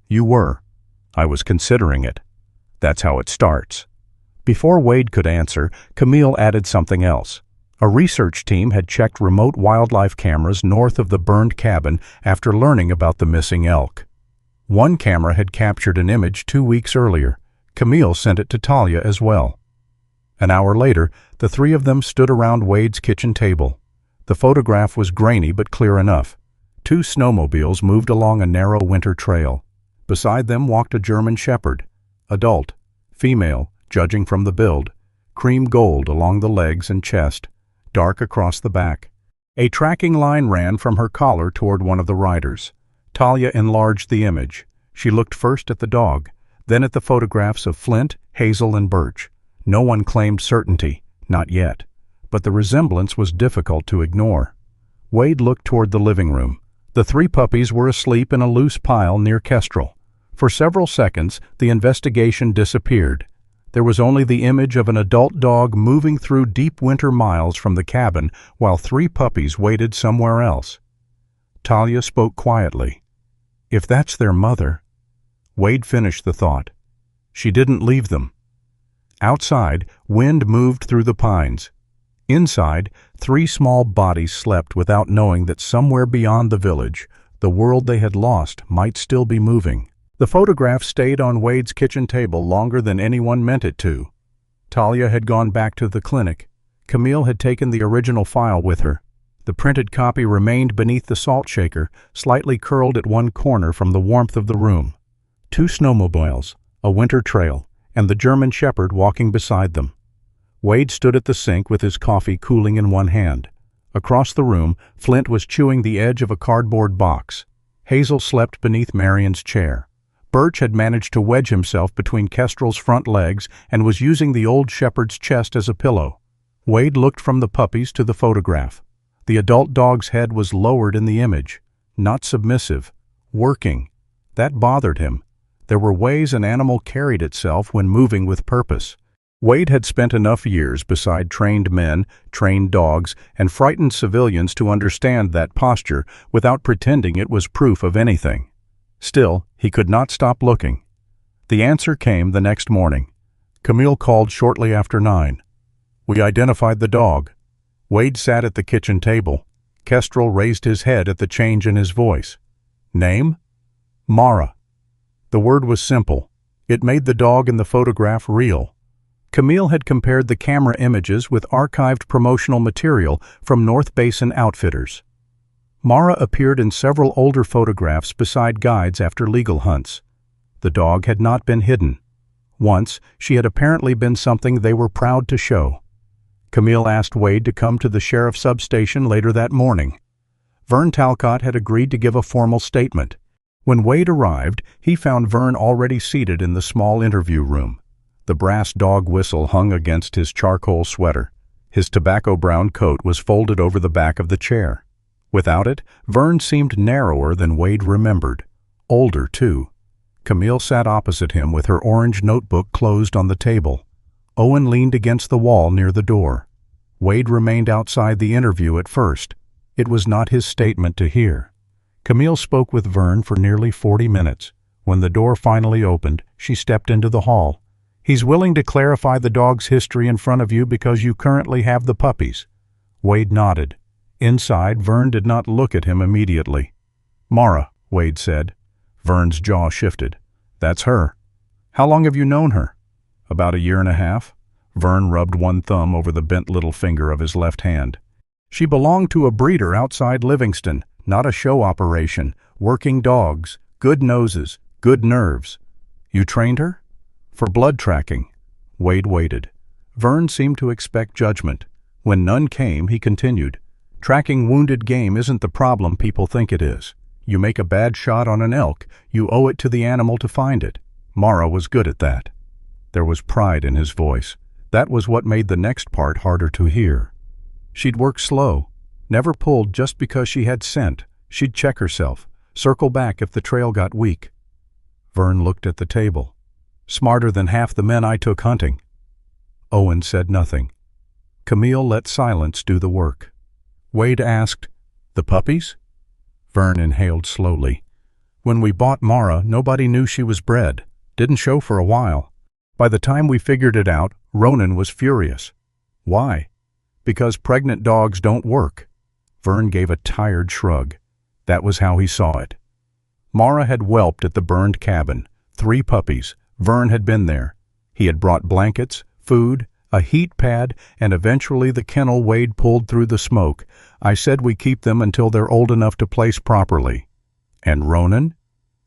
"You were." "I was considering it." "That's how it starts." Before Wade could answer, Camille added something else. A research team had checked remote wildlife cameras north of the burned cabin after learning about the missing elk. One camera had captured an image 2 weeks earlier. Camille sent it to Talia as well. An hour later, the 3 of them stood around Wade's kitchen table. The photograph was grainy but clear enough. 2 snowmobiles moved along a narrow winter trail. Beside them walked a German shepherd, adult, female, judging from the build, cream gold along the legs and chest, dark across the back. A tracking line ran from her collar toward one of the riders. Talia enlarged the image. She looked first at the dog, then at the photographs of Flint, Hazel, and Birch. No one claimed certainty, not yet, but the resemblance was difficult to ignore. Wade looked toward the living room. The 3 puppies were asleep in a loose pile near Kestrel. For several seconds, the investigation disappeared. There was only the image of an adult dog moving through deep winter miles from the cabin while 3 puppies waited somewhere else. Talia spoke quietly. "If that's their mother..." Wade finished the thought. "She didn't leave them." Outside, wind moved through the pines. Inside, 3 small bodies slept without knowing that somewhere beyond the village, the world they had lost might still be moving. The photograph stayed on Wade's kitchen table longer than anyone meant it to. Talia had gone back to the clinic. Camille had taken the original file with her. The printed copy remained beneath the salt shaker, slightly curled at one corner from the warmth of the room. 2 snowmobiles, a winter trail, and the German Shepherd walking beside them. Wade stood at the sink with his coffee cooling in one hand. Across the room, Flint was chewing the edge of a cardboard box. Hazel slept beneath Marion's chair. Birch had managed to wedge himself between Kestrel's front legs and was using the old shepherd's chest as a pillow. Wade looked from the puppies to the photograph. The adult dog's head was lowered in the image, not submissive, working. That bothered him. There were ways an animal carried itself when moving with purpose. Wade had spent enough years beside trained men, trained dogs, and frightened civilians to understand that posture without pretending it was proof of anything. Still, he could not stop looking. The answer came the next morning. Camille called shortly after 9. We identified the dog. Wade sat at the kitchen table. Kestrel raised his head at the change in his voice. Name? Mara. The word was simple. It made the dog in the photograph real. Camille had compared the camera images with archived promotional material from North Basin Outfitters. Mara appeared in several older photographs beside guides after legal hunts. The dog had not been hidden. Once, she had apparently been something they were proud to show. Camille asked Wade to come to the sheriff's substation later that morning. Vern Talcott had agreed to give a formal statement. When Wade arrived, he found Vern already seated in the small interview room. The brass dog whistle hung against his charcoal sweater. His tobacco-brown coat was folded over the back of the chair. Without it, Vern seemed narrower than Wade remembered. Older, too. Camille sat opposite him with her orange notebook closed on the table. Owen leaned against the wall near the door. Wade remained outside the interview at first. It was not his statement to hear. Camille spoke with Vern for nearly 40 minutes. When the door finally opened, she stepped into the hall. He's willing to clarify the dog's history in front of you because you currently have the puppies. Wade nodded. Inside, Vern did not look at him immediately. Mara, Wade said. Vern's jaw shifted. That's her. How long have you known her? About 1.5 years. Vern rubbed one thumb over the bent little finger of his left hand. She belonged to a breeder outside Livingston, not a show operation. Working dogs, good noses, good nerves. You trained her? For blood tracking. Wade waited. Vern seemed to expect judgment. When none came, he continued. Tracking wounded game isn't the problem people think it is. You make a bad shot on an elk, you owe it to the animal to find it. Mara was good at that. There was pride in his voice. That was what made the next part harder to hear. She'd work slow. Never pulled just because she had scent. She'd check herself, circle back if the trail got weak. Vern looked at the table. Smarter than half the men I took hunting. Owen said nothing. Camille let silence do the work. Wade asked, The puppies? Vern inhaled slowly. When we bought Mara, nobody knew she was bred. Didn't show for a while. By the time we figured it out, Ronan was furious. Why? Because pregnant dogs don't work. Vern gave a tired shrug. That was how he saw it. Mara had whelped at the burned cabin. 3 puppies. Vern had been there. He had brought blankets, food, a heat pad, and eventually the kennel Wade pulled through the smoke. I said we keep them until they're old enough to place properly. And Ronan?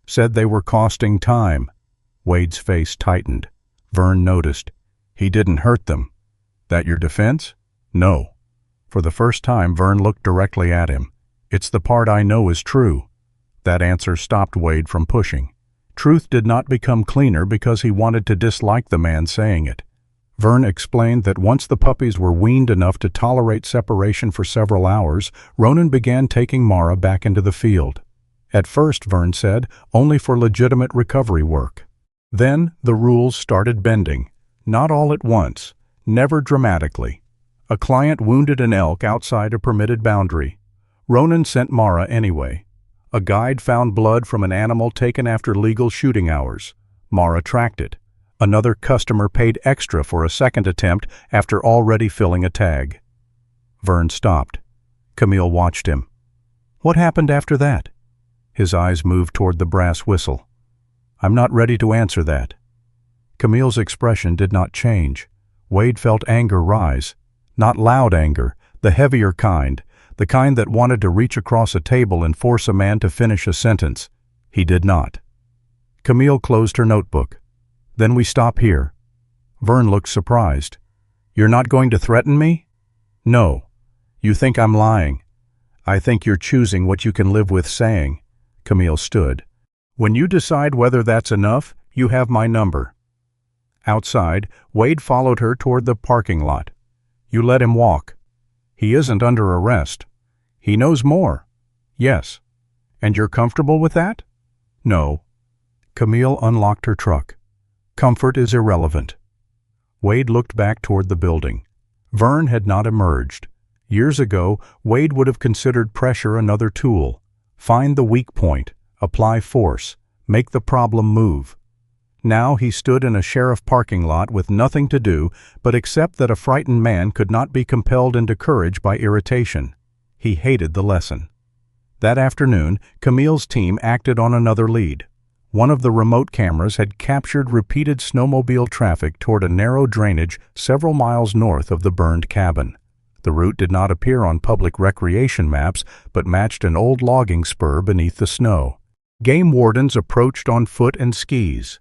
Said they were costing time. Wade's face tightened. Vern noticed. He didn't hurt them. That your defense? No. For the first time, Vern looked directly at him. It's the part I know is true. That answer stopped Wade from pushing. Truth did not become cleaner because he wanted to dislike the man saying it. Vern explained that once the puppies were weaned enough to tolerate separation for several hours, Ronan began taking Mara back into the field. At first, Vern said, only for legitimate recovery work. Then the rules started bending. Not all at once, never dramatically. A client wounded an elk outside a permitted boundary. Ronan sent Mara anyway. A guide found blood from an animal taken after legal shooting hours. Mara tracked it. Another customer paid extra for a second attempt after already filling a tag. Vern stopped. Camille watched him. What happened after that? His eyes moved toward the brass whistle. I'm not ready to answer that. Camille's expression did not change. Wade felt anger rise. Not loud anger, the heavier kind, the kind that wanted to reach across a table and force a man to finish a sentence. He did not. Camille closed her notebook. Then we stop here. Vern looked surprised. You're not going to threaten me? No. You think I'm lying. I think you're choosing what you can live with saying. Camille stood. When you decide whether that's enough, you have my number. Outside, Wade followed her toward the parking lot. You let him walk. He isn't under arrest. He knows more. Yes. And you're comfortable with that? No. Camille unlocked her truck. Comfort is irrelevant. Wade looked back toward the building. Vern had not emerged. Years ago, Wade would have considered pressure another tool. Find the weak point, apply force, make the problem move. Now he stood in a sheriff parking lot with nothing to do but accept that a frightened man could not be compelled into courage by irritation. He hated the lesson. That afternoon, Camille's team acted on another lead. One of the remote cameras had captured repeated snowmobile traffic toward a narrow drainage several miles north of the burned cabin. The route did not appear on public recreation maps, but matched an old logging spur beneath the snow. Game wardens approached on foot and skis.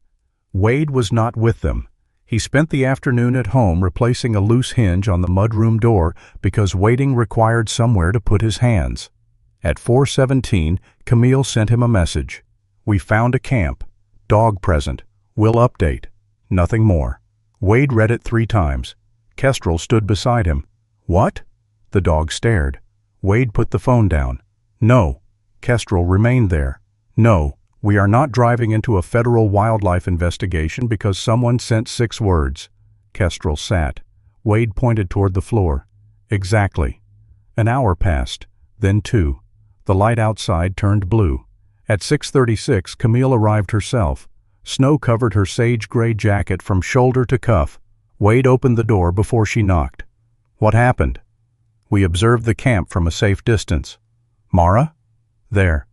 Wade was not with them. He spent the afternoon at home replacing a loose hinge on the mudroom door because waiting required somewhere to put his hands. At 4:17, Camille sent him a message. We found a camp. Dog present. Will update. Nothing more. Wade read it 3 times. Kestrel stood beside him. What? The dog stared. Wade put the phone down. No. Kestrel remained there. No, we are not driving into a federal wildlife investigation because someone sent 6 words. Kestrel sat. Wade pointed toward the floor. Exactly. An hour passed, then 2. The light outside turned blue. At 6:36, Camille arrived herself. Snow covered her sage-gray jacket from shoulder to cuff. Wade opened the door before she knocked. What happened? We observed the camp from a safe distance. Mara? There.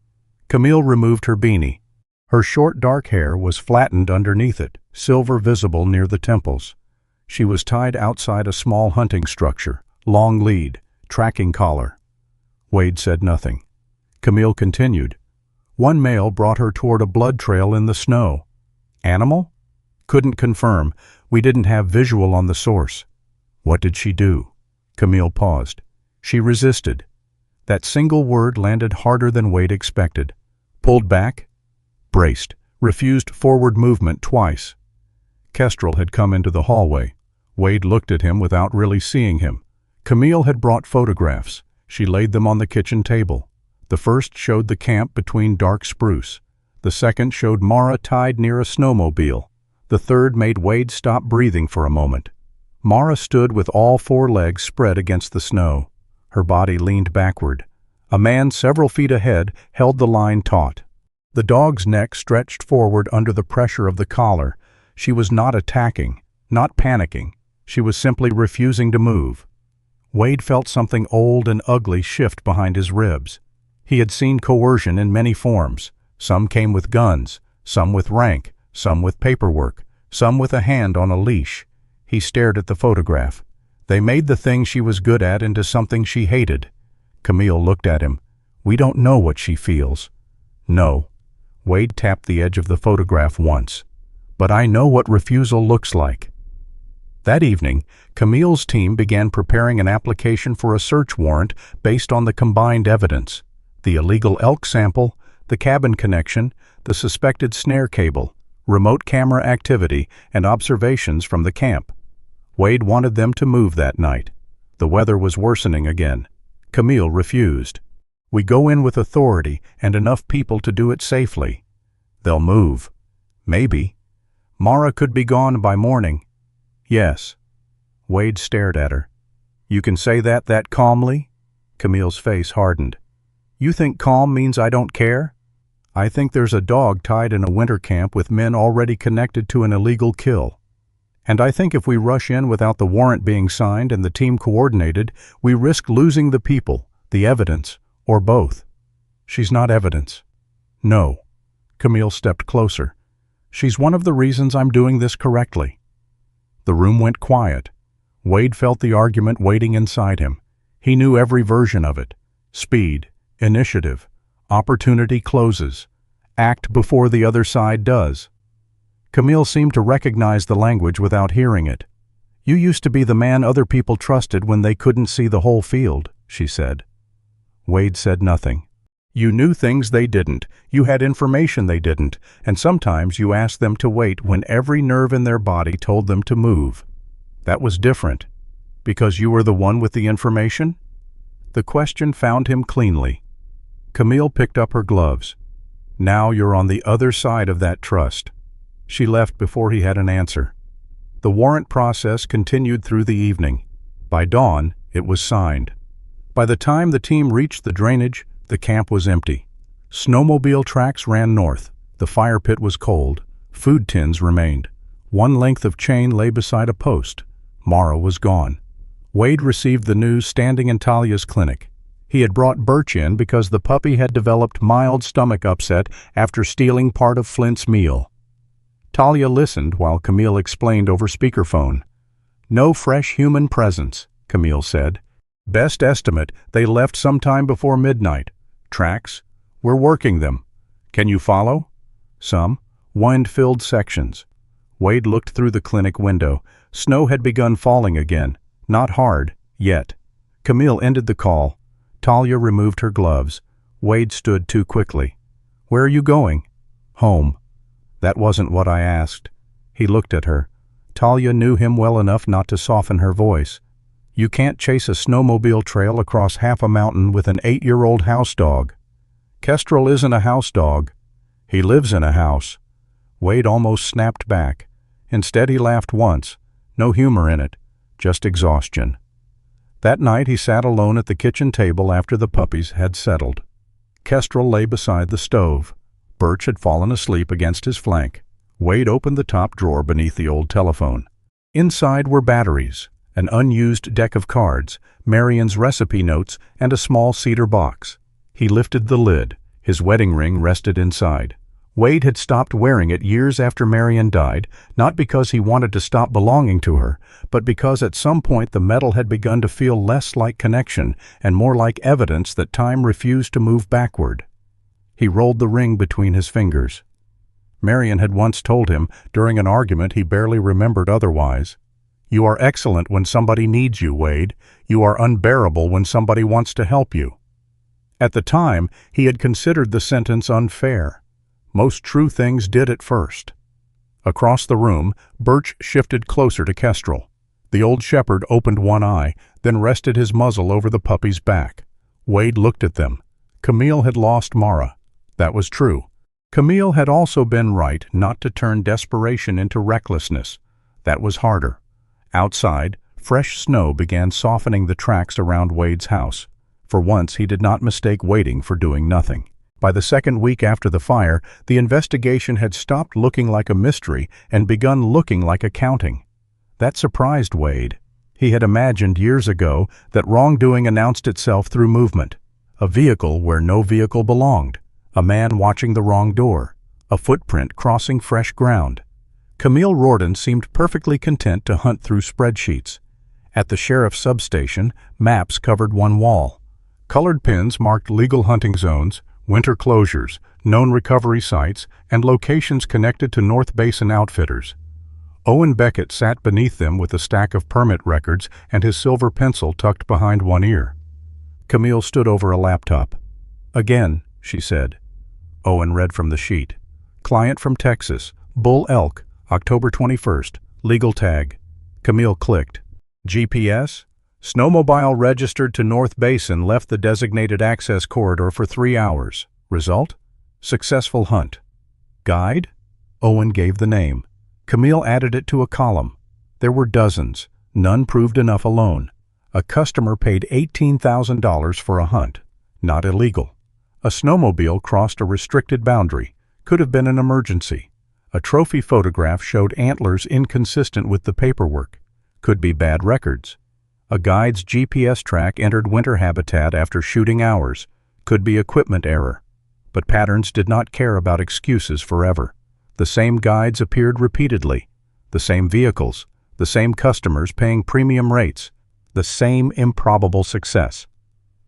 Camille removed her beanie. Her short dark hair was flattened underneath it, silver visible near the temples. She was tied outside a small hunting structure, long lead, tracking collar. Wade said nothing. Camille continued. One male brought her toward a blood trail in the snow. Animal? Couldn't confirm. We didn't have visual on the source. What did she do? Camille paused. She resisted. That single word landed harder than Wade expected. Pulled back? Braced. Refused forward movement twice. Kestrel had come into the hallway. Wade looked at him without really seeing him. Camille had brought photographs. She laid them on the kitchen table. The first showed the camp between dark spruce. The second showed Mara tied near a snowmobile. The third made Wade stop breathing for a moment. Mara stood with all 4 legs spread against the snow. Her body leaned backward. A man several feet ahead held the line taut. The dog's neck stretched forward under the pressure of the collar. She was not attacking, not panicking. She was simply refusing to move. Wade felt something old and ugly shift behind his ribs. He had seen coercion in many forms. Some came with guns, some with rank, some with paperwork, some with a hand on a leash. He stared at the photograph. They made the thing she was good at into something she hated. Camille looked at him. We don't know what she feels. No. Wade tapped the edge of the photograph once. But I know what refusal looks like. That evening, Camille's team began preparing an application for a search warrant based on the combined evidence. The illegal elk sample, the cabin connection, the suspected snare cable, remote camera activity, and observations from the camp. Wade wanted them to move that night. The weather was worsening again. Camille refused. We go in with authority and enough people to do it safely. They'll move. Maybe. Mara could be gone by morning. Yes. Wade stared at her. You can say that calmly? Camille's face hardened. You think calm means I don't care? I think there's a dog tied in a winter camp with men already connected to an illegal kill. And I think if we rush in without the warrant being signed and the team coordinated, we risk losing the people, the evidence, or both. She's not evidence. No. Camille stepped closer. She's one of the reasons I'm doing this correctly. The room went quiet. Wade felt the argument waiting inside him. He knew every version of it. Speed. Initiative. Opportunity closes. Act before the other side does. Camille seemed to recognize the language without hearing it. "You used to be the man other people trusted when they couldn't see the whole field," she said. Wade said nothing. "You knew things they didn't, you had information they didn't, and sometimes you asked them to wait when every nerve in their body told them to move. That was different. Because you were the one with the information?" The question found him cleanly. Camille picked up her gloves. "Now you're on the other side of that trust." She left before he had an answer. The warrant process continued through the evening. By dawn, it was signed. By the time the team reached the drainage, the camp was empty. Snowmobile tracks ran north. The fire pit was cold. Food tins remained. One length of chain lay beside a post. Mara was gone. Wade received the news standing in Talia's clinic. He had brought Birch in because the puppy had developed mild stomach upset after stealing part of Flint's meal. Talia listened while Camille explained over speakerphone. "No fresh human presence," Camille said. "Best estimate, they left sometime before midnight. Tracks? We're working them. Can you follow?" "Some. Wind-filled sections." Wade looked through the clinic window. Snow had begun falling again. Not hard, yet. Camille ended the call. Talia removed her gloves. Wade stood too quickly. "Where are you going?" "Home." "That wasn't what I asked." He looked at her. Talia knew him well enough not to soften her voice. "You can't chase a snowmobile trail across half a mountain with an 8-year-old house dog." "Kestrel isn't a house dog. He lives in a house." Wade almost snapped back. Instead he laughed once. No humor in it, just exhaustion. That night he sat alone at the kitchen table after the puppies had settled. Kestrel lay beside the stove. Birch had fallen asleep against his flank. Wade opened the top drawer beneath the old telephone. Inside were batteries, an unused deck of cards, Marion's recipe notes, and a small cedar box. He lifted the lid. His wedding ring rested inside. Wade had stopped wearing it years after Marion died, not because he wanted to stop belonging to her, but because at some point the metal had begun to feel less like connection and more like evidence that time refused to move backward. He rolled the ring between his fingers. Marion had once told him, during an argument he barely remembered otherwise, "You are excellent when somebody needs you, Wade. You are unbearable when somebody wants to help you." At the time, he had considered the sentence unfair. Most true things did at first. Across the room, Birch shifted closer to Kestrel. The old shepherd opened one eye, then rested his muzzle over the puppy's back. Wade looked at them. Camille had lost Mara. That was true. Camille had also been right not to turn desperation into recklessness. That was harder. Outside, fresh snow began softening the tracks around Wade's house. For once, he did not mistake waiting for doing nothing. By the second week after the fire, the investigation had stopped looking like a mystery and begun looking like accounting. That surprised Wade. He had imagined years ago that wrongdoing announced itself through movement. A vehicle where no vehicle belonged. A man watching the wrong door. A footprint crossing fresh ground. Camille Rorden seemed perfectly content to hunt through spreadsheets. At the sheriff's substation, maps covered one wall. Colored pins marked legal hunting zones, winter closures, known recovery sites, and locations connected to North Basin outfitters. Owen Beckett sat beneath them with a stack of permit records and his silver pencil tucked behind one ear. Camille stood over a laptop. "Again," she said. Owen read from the sheet. "Client from Texas, Bull Elk, October 21st, legal tag." Camille clicked. "GPS? Snowmobile registered to North Basin left the designated access corridor for 3 hours. Result? Successful hunt. Guide?" Owen gave the name. Camille added it to a column. There were dozens. None proved enough alone. A customer paid $18,000 for a hunt. Not illegal. A snowmobile crossed a restricted boundary. Could have been an emergency. A trophy photograph showed antlers inconsistent with the paperwork. Could be bad records. A guide's GPS track entered winter habitat after shooting hours. Could be equipment error. But patterns did not care about excuses forever. The same guides appeared repeatedly. The same vehicles. The same customers paying premium rates. The same improbable success.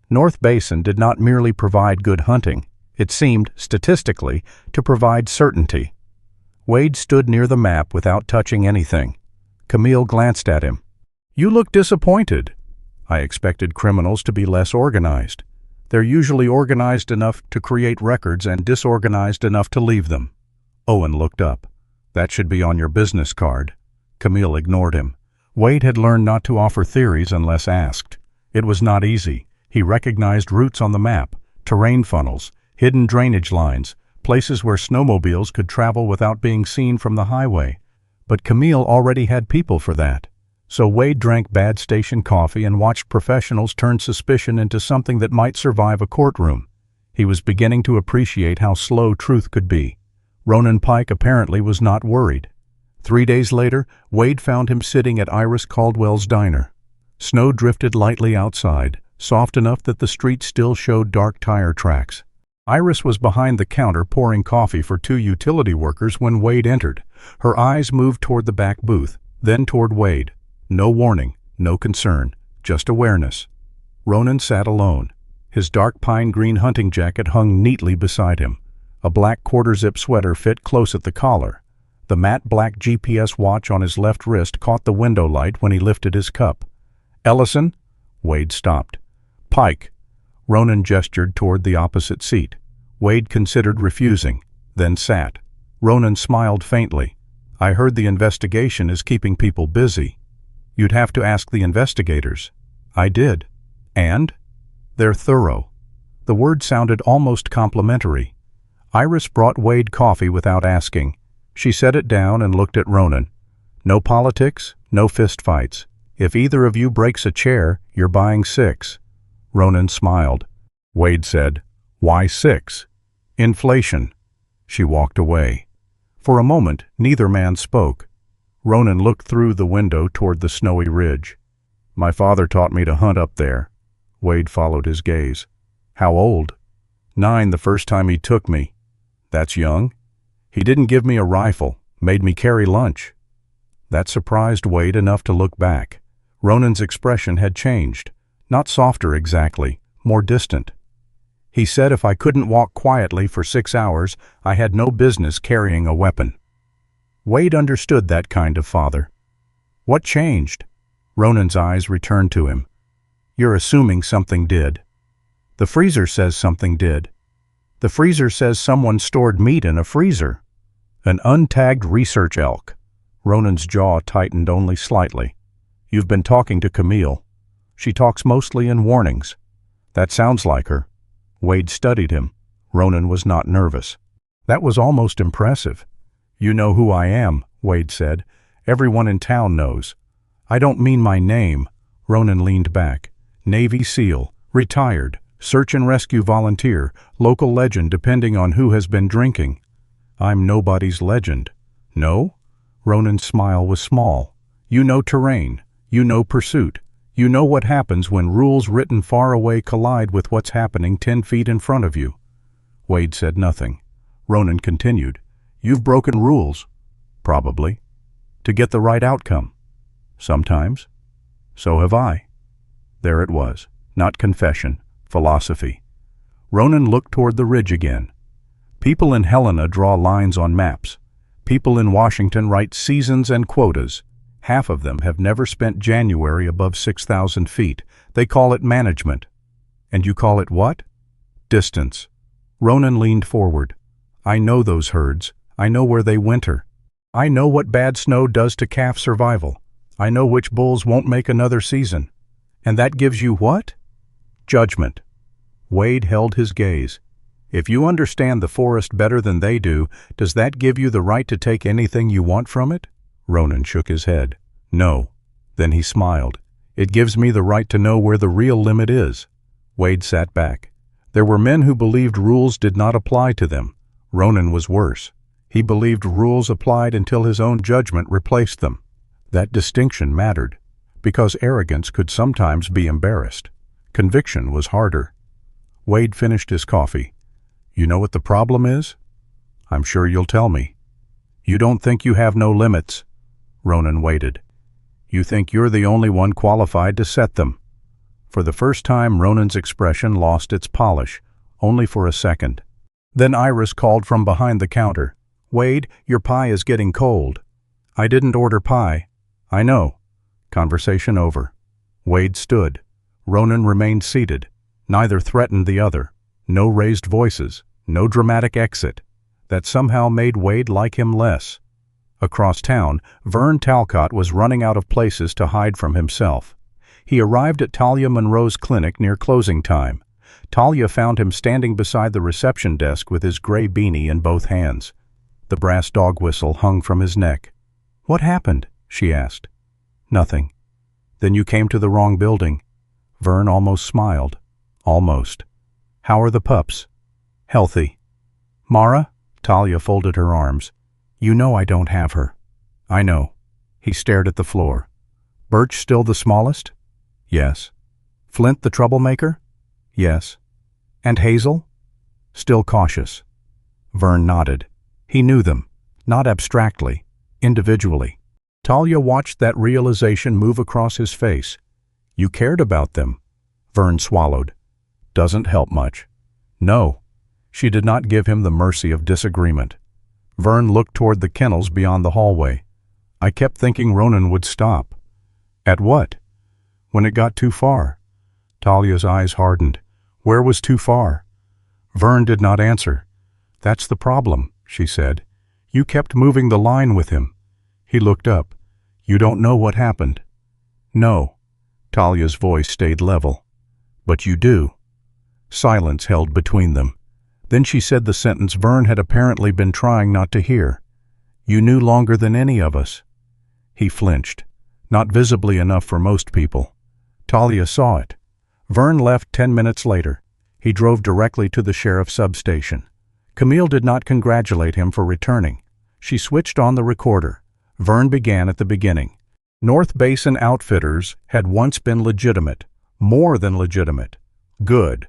North Basin did not merely provide good hunting. It seemed, statistically, to provide certainty. Wade stood near the map without touching anything. Camille glanced at him. "You look disappointed." "I expected criminals to be less organized. They're usually organized enough to create records and disorganized enough to leave them." Owen looked up. "That should be on your business card." Camille ignored him. Wade had learned not to offer theories unless asked. It was not easy. He recognized routes on the map, terrain funnels, hidden drainage lines, places where snowmobiles could travel without being seen from the highway. But Camille already had people for that. So Wade drank bad station coffee and watched professionals turn suspicion into something that might survive a courtroom. He was beginning to appreciate how slow truth could be. Ronan Pike apparently was not worried. 3 days later, Wade found him sitting at Iris Caldwell's diner. Snow drifted lightly outside, soft enough that the street still showed dark tire tracks. Iris was behind the counter pouring coffee for 2 utility workers when Wade entered. Her eyes moved toward the back booth, then toward Wade. No warning, no concern, just awareness. Ronan sat alone. His dark pine green hunting jacket hung neatly beside him. A black quarter-zip sweater fit close at the collar. The matte black GPS watch on his left wrist caught the window light when he lifted his cup. "Ellison?" Wade stopped. "Pike." Ronan gestured toward the opposite seat. Wade considered refusing, then sat. Ronan smiled faintly. "I heard the investigation is keeping people busy." "You'd have to ask the investigators." "I did." "And?" "They're thorough." The word sounded almost complimentary. Iris brought Wade coffee without asking. She set it down and looked at Ronan. "No politics, no fistfights. If either of you breaks a chair, you're buying 6. Ronan smiled. Wade said, "Why 6? "Inflation." She walked away. For a moment, neither man spoke. Ronan looked through the window toward the snowy ridge. "My father taught me to hunt up there." Wade followed his gaze. "How old?" "9 the first time he took me." "That's young." "He didn't give me a rifle, made me carry lunch." That surprised Wade enough to look back. Ronan's expression had changed. Not softer exactly, more distant. He said if I couldn't walk quietly for 6 hours, I had no business carrying a weapon. Wade understood that kind of father. "What changed?" Ronan's eyes returned to him. "You're assuming something did." "The freezer says something did." "The freezer says someone stored meat in a freezer." "An untagged research elk." Ronan's jaw tightened only slightly. "You've been talking to Camille. She talks mostly in warnings." "That sounds like her." Wade studied him. Ronan was not nervous. "That was almost impressive." "You know who I am," Wade said. "Everyone in town knows." "I don't mean my name." Ronan leaned back. "Navy SEAL, retired, search and rescue volunteer, local legend depending on who has been drinking." "I'm nobody's legend." "No?" Ronan's smile was small. "You know terrain. You know pursuit. You know what happens when rules written far away collide with what's happening 10 feet in front of you." Wade said nothing. Ronan continued. "You've broken rules." "Probably. To get the right outcome." "Sometimes." "So have I." There it was. Not confession. Philosophy. Ronan looked toward the ridge again. "People in Helena draw lines on maps. People in Washington write seasons and quotas. Half of them have never spent January above 6,000 feet. They call it management." "And you call it what?" "Distance." Ronan leaned forward. "I know those herds. I know where they winter. I know what bad snow does to calf survival. I know which bulls won't make another season." "And that gives you what?" "Judgment." Wade held his gaze. "If you understand the forest better than they do, does that give you the right to take anything you want from it?" Ronan shook his head. "No." Then he smiled. "It gives me the right to know where the real limit is." Wade sat back. There were men who believed rules did not apply to them. Ronan was worse. He believed rules applied until his own judgment replaced them. That distinction mattered, because arrogance could sometimes be embarrassed. Conviction was harder. Wade finished his coffee. "You know what the problem is?" "I'm sure you'll tell me." "You don't think you have no limits." Ronan waited. "You think you're the only one qualified to set them." For the first time, Ronan's expression lost its polish, only for a second. Then Iris called from behind the counter. Wade, your pie is getting cold. I didn't order pie. I know. Conversation over. Wade stood. Ronan remained seated. Neither threatened the other. No raised voices. No dramatic exit. That somehow made Wade like him less. Across town, Vern Talcott was running out of places to hide from himself. He arrived at Talia Monroe's clinic near closing time. Talia found him standing beside the reception desk with his gray beanie in both hands. The brass dog whistle hung from his neck. "What happened?" she asked. "Nothing." "Then you came to the wrong building." Vern almost smiled. Almost. "How are the pups?" "Healthy." "Mara?" Talia folded her arms. "You know I don't have her." "I know." He stared at the floor. "Birch still the smallest?" "Yes." "Flint the troublemaker?" "Yes." "And Hazel?" "Still cautious." Vern nodded. He knew them, not abstractly, individually. Talia watched that realization move across his face. "You cared about them." Vern swallowed. "Doesn't help much." "No." She did not give him the mercy of disagreement. Vern looked toward the kennels beyond the hallway. "I kept thinking Ronan would stop." "At what?" "When it got too far." Talia's eyes hardened. Where was too far? Vern did not answer. "That's the problem," she said. "You kept moving the line with him." He looked up. "You don't know what happened." "No." Talia's voice stayed level. "But you do." Silence held between them. Then she said the sentence Vern had apparently been trying not to hear. "You knew longer than any of us." He flinched. Not visibly enough for most people. Talia saw it. Vern left 10 minutes later. He drove directly to the sheriff's substation. Camille did not congratulate him for returning. She switched on the recorder. Vern began at the beginning. North Basin Outfitters had once been legitimate, more than legitimate, good.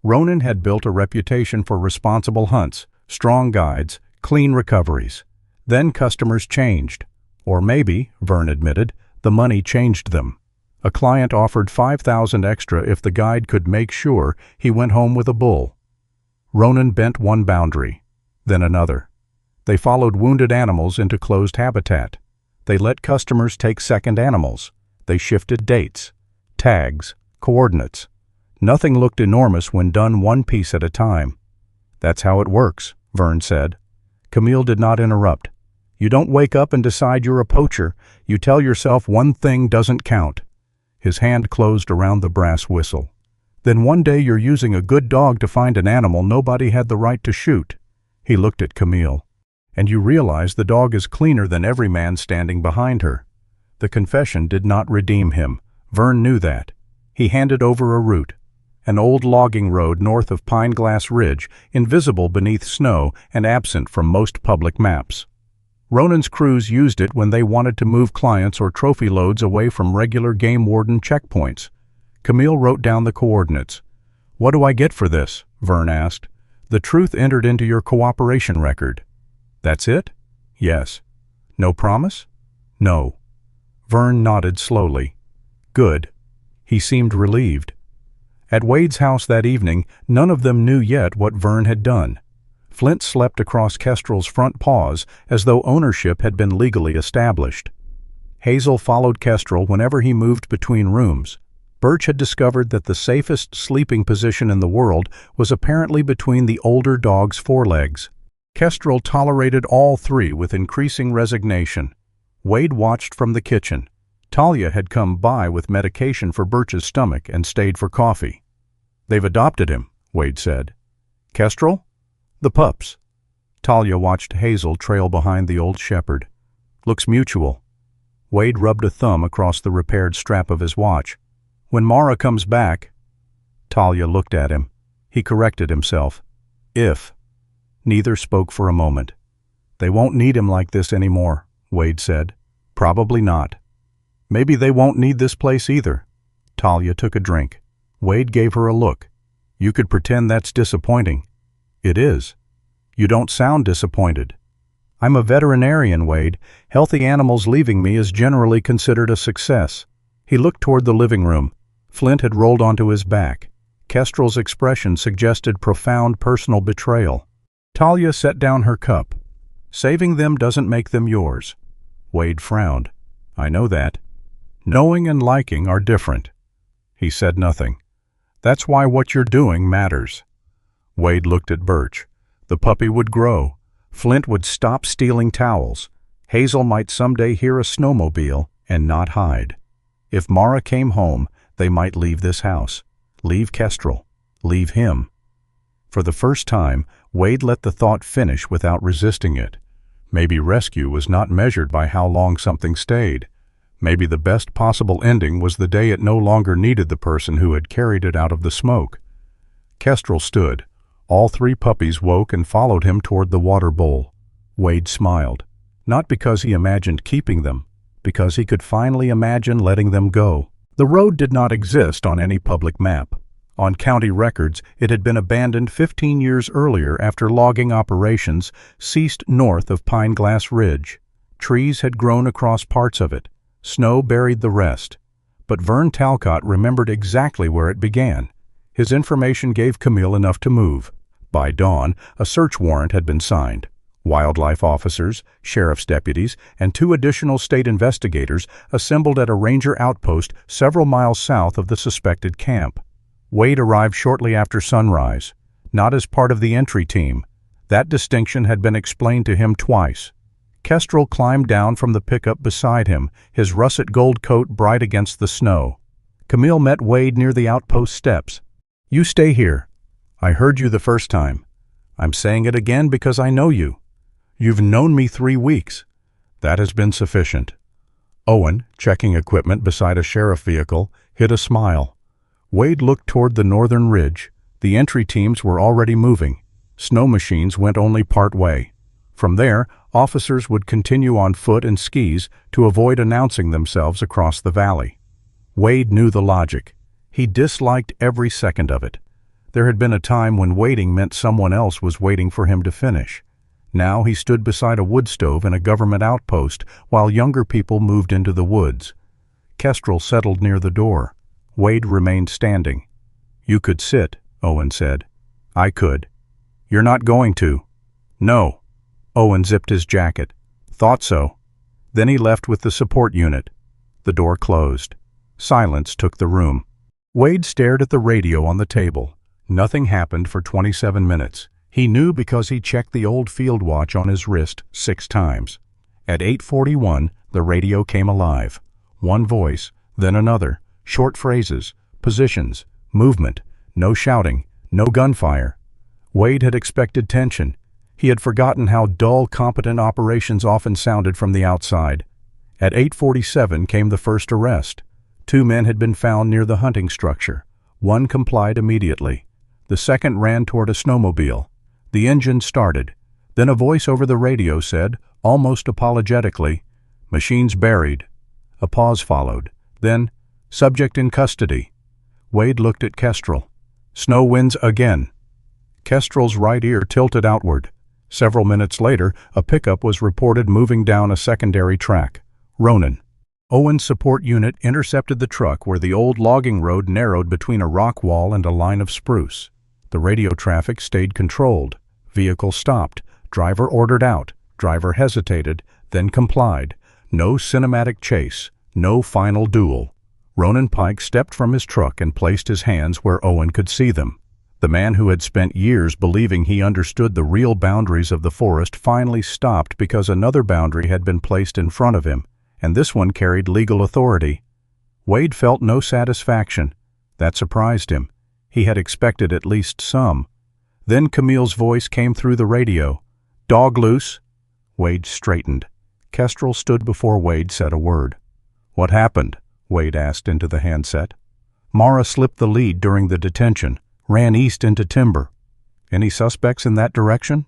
Ronan had built a reputation for responsible hunts, strong guides, clean recoveries. Then customers changed. Or maybe, Vern admitted, the money changed them. A client offered $5,000 extra if the guide could make sure he went home with a bull. Ronan bent one boundary, then another. They followed wounded animals into closed habitat. They let customers take second animals. They shifted dates, tags, coordinates. Nothing looked enormous when done one piece at a time. "That's how it works," Vern said. Camille did not interrupt. "You don't wake up and decide you're a poacher. You tell yourself one thing doesn't count." His hand closed around the brass whistle. "Then one day you're using a good dog to find an animal nobody had the right to shoot." He looked at Camille. "And you realize the dog is cleaner than every man standing behind her." The confession did not redeem him. Vern knew that. He handed over a route. An old logging road north of Pine Glass Ridge, invisible beneath snow and absent from most public maps. Ronan's crews used it when they wanted to move clients or trophy loads away from regular game warden checkpoints. Camille wrote down the coordinates. "What do I get for this?" Vern asked. "The truth entered into your cooperation record." "That's it?" "Yes." "No promise?" "No." Vern nodded slowly. "Good." He seemed relieved. At Wade's house that evening, none of them knew yet what Vern had done. Flint slept across Kestrel's front paws as though ownership had been legally established. Hazel followed Kestrel whenever he moved between rooms. Birch had discovered that the safest sleeping position in the world was apparently between the older dog's forelegs. Kestrel tolerated all three with increasing resignation. Wade watched from the kitchen. Talia had come by with medication for Birch's stomach and stayed for coffee. "They've adopted him," Wade said. "Kestrel?" "The pups." Talia watched Hazel trail behind the old shepherd. "Looks mutual." Wade rubbed a thumb across the repaired strap of his watch. "When Mara comes back—" Talia looked at him. He corrected himself. "If." Neither spoke for a moment. "They won't need him like this anymore," Wade said. "Probably not." "Maybe they won't need this place either." Talia took a drink. Wade gave her a look. "You could pretend that's disappointing." "It is." "You don't sound disappointed." "I'm a veterinarian, Wade. Healthy animals leaving me is generally considered a success." He looked toward the living room. Flint had rolled onto his back. Kestrel's expression suggested profound personal betrayal. Talia set down her cup. Saving them doesn't make them yours. Wade frowned. I know that. Knowing and liking are different. He said nothing. That's why what you're doing matters. Wade looked at Birch. The puppy would grow. Flint would stop stealing towels. Hazel might someday hear a snowmobile and not hide. If Mara came home, they might leave this house. Leave Kestrel. Leave him. For the first time, Wade let the thought finish without resisting it. Maybe rescue was not measured by how long something stayed. Maybe the best possible ending was the day it no longer needed the person who had carried it out of the smoke. Kestrel stood. All three puppies woke and followed him toward the water bowl. Wade smiled. Not because he imagined keeping them, because he could finally imagine letting them go. The road did not exist on any public map. On county records, it had been abandoned 15 years earlier after logging operations ceased north of Pine Glass Ridge. Trees had grown across parts of it. Snow buried the rest. But Vern Talcott remembered exactly where it began. His information gave Camille enough to move. By dawn, a search warrant had been signed. Wildlife officers, sheriff's deputies, and 2 additional state investigators assembled at a ranger outpost several miles south of the suspected camp. Wade arrived shortly after sunrise, not as part of the entry team. That distinction had been explained to him twice. Kestrel climbed down from the pickup beside him, his russet gold coat bright against the snow. Camille met Wade near the outpost steps. You stay here. I heard you the first time. I'm saying it again because I know you. You've known me 3 weeks. That has been sufficient. Owen, checking equipment beside a sheriff vehicle, hid a smile. Wade looked toward the northern ridge. The entry teams were already moving. Snow machines went only part way. From there, officers would continue on foot and skis to avoid announcing themselves across the valley. Wade knew the logic. He disliked every second of it. There had been a time when waiting meant someone else was waiting for him to finish. Now he stood beside a wood stove in a government outpost while younger people moved into the woods. Kestrel settled near the door. Wade remained standing. You could sit, Owen said. I could. You're not going to. No. Owen zipped his jacket. Thought so. Then he left with the support unit. The door closed. Silence took the room. Wade stared at the radio on the table. Nothing happened for 27 minutes. He knew because he checked the old field watch on his wrist 6 times. At 8:41, the radio came alive. One voice, then another, short phrases, positions, movement, no shouting, no gunfire. Wade had expected tension. He had forgotten how dull, competent operations often sounded from the outside. At 8:47 came the first arrest. 2 men had been found near the hunting structure. One complied immediately. The second ran toward a snowmobile. The engine started. Then a voice over the radio said, almost apologetically, "Machines buried." A pause followed. Then, "Subject in custody." Wade looked at Kestrel. "Snow winds again." Kestrel's right ear tilted outward. Several minutes later, a pickup was reported moving down a secondary track. Ronan. Owen's support unit intercepted the truck where the old logging road narrowed between a rock wall and a line of spruce. The radio traffic stayed controlled. Vehicle stopped. Driver ordered out. Driver hesitated, then complied. No cinematic chase. No final duel. Ronan Pike stepped from his truck and placed his hands where Owen could see them. The man who had spent years believing he understood the real boundaries of the forest finally stopped because another boundary had been placed in front of him, and this one carried legal authority. Wade felt no satisfaction. That surprised him. He had expected at least some. Then Camille's voice came through the radio. "Dog loose." Wade straightened. Kestrel stood before Wade said a word. "What happened?" Wade asked into the handset. "Mara slipped the lead during the detention. Ran east into timber." "Any suspects in that direction?"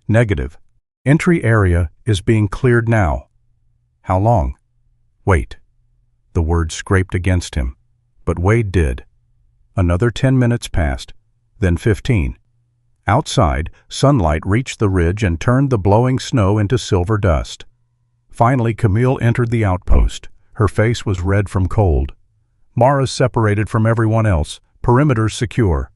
"Negative. Entry area is being cleared now." "How long?" "Wait." The word scraped against him, but Wade did. Another 10 minutes passed, then 15. Outside, sunlight reached the ridge and turned the blowing snow into silver dust. Finally, Camille entered the outpost. Her face was red from cold. Mara's separated from everyone else, perimeters secure.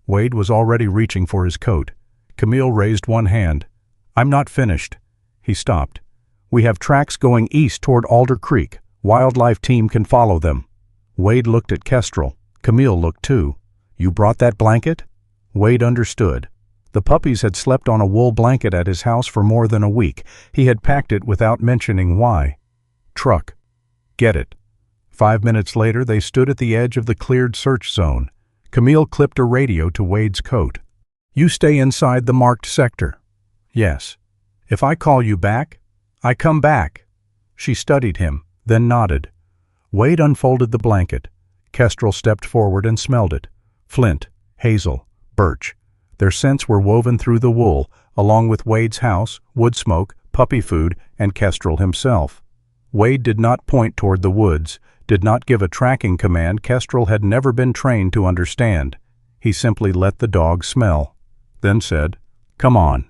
Wade was already reaching for his coat. Camille raised one hand. "I'm not finished." He stopped. "We have tracks going east toward Alder Creek. Wildlife team can follow them." Wade looked at Kestrel. Camille looked too. "You brought that blanket?" Wade understood. The puppies had slept on a wool blanket at his house for more than a week. He had packed it without mentioning why. "Truck. Get it." 5 minutes later, they stood at the edge of the cleared search zone. Camille clipped a radio to Wade's coat. "You stay inside the marked sector." "Yes." "If I call you back?" "I come back." She studied him, then nodded. Wade unfolded the blanket. Kestrel stepped forward and smelled it. Flint, hazel, birch. Their scents were woven through the wool, along with Wade's house, wood smoke, puppy food, and Kestrel himself. Wade did not point toward the woods, did not give a tracking command Kestrel had never been trained to understand. He simply let the dog smell, then said, "Come on."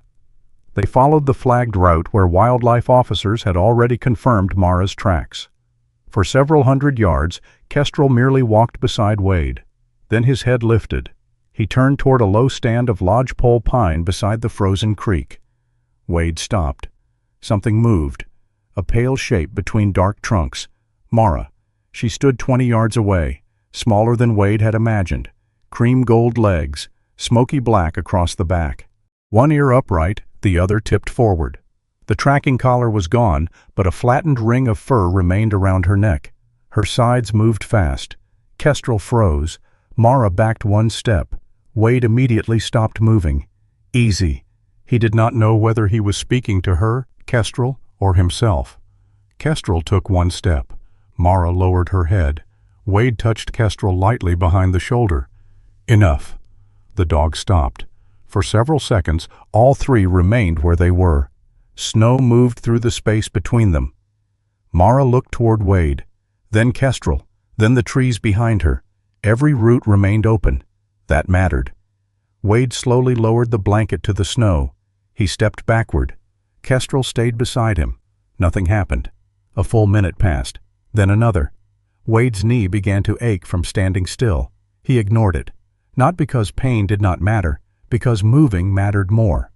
They followed the flagged route where wildlife officers had already confirmed Mara's tracks. For several hundred yards, Kestrel merely walked beside Wade. Then his head lifted. He turned toward a low stand of lodgepole pine beside the frozen creek. Wade stopped. Something moved. A pale shape between dark trunks. Mara. She stood 20 yards away, smaller than Wade had imagined. Cream gold legs, smoky black across the back. One ear upright, the other tipped forward. The tracking collar was gone, but a flattened ring of fur remained around her neck. Her sides moved fast. Kestrel froze. Mara backed one step. Wade immediately stopped moving. Easy. He did not know whether he was speaking to her, Kestrel, or himself. Kestrel took one step. Mara lowered her head. Wade touched Kestrel lightly behind the shoulder. Enough. The dog stopped. For several seconds, all three remained where they were. Snow moved through the space between them. Mara looked toward Wade, then Kestrel, then the trees behind her. Every root remained open. That mattered. Wade slowly lowered the blanket to the snow. He stepped backward. Kestrel stayed beside him. Nothing happened. A full minute passed, then another. Wade's knee began to ache from standing still. He ignored it. Not because pain did not matter, because moving mattered more.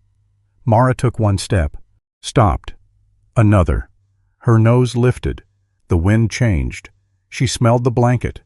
Mara took one step, stopped. Another. Her nose lifted. The wind changed. She smelled the blanket.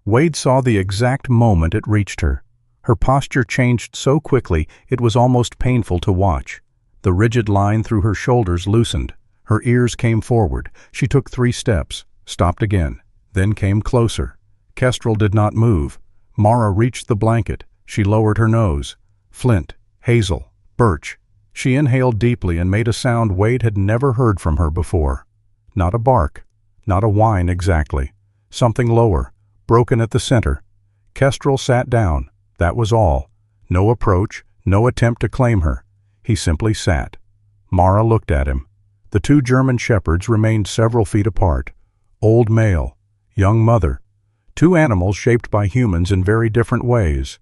Wade saw the exact moment it reached her. Her posture changed so quickly it was almost painful to watch. The rigid line through her shoulders loosened. Her ears came forward. She took 3 steps, stopped again, then came closer. Kestrel did not move. Mara reached the blanket. She lowered her nose. Flint, hazel, birch. She inhaled deeply and made a sound Wade had never heard from her before. Not a bark, not a whine exactly. Something lower, broken at the center. Kestrel sat down. That was all. No approach, no attempt to claim her. He simply sat. Mara looked at him. The 2 German shepherds remained several feet apart. Old male, young mother. 2 animals shaped by humans in very different ways.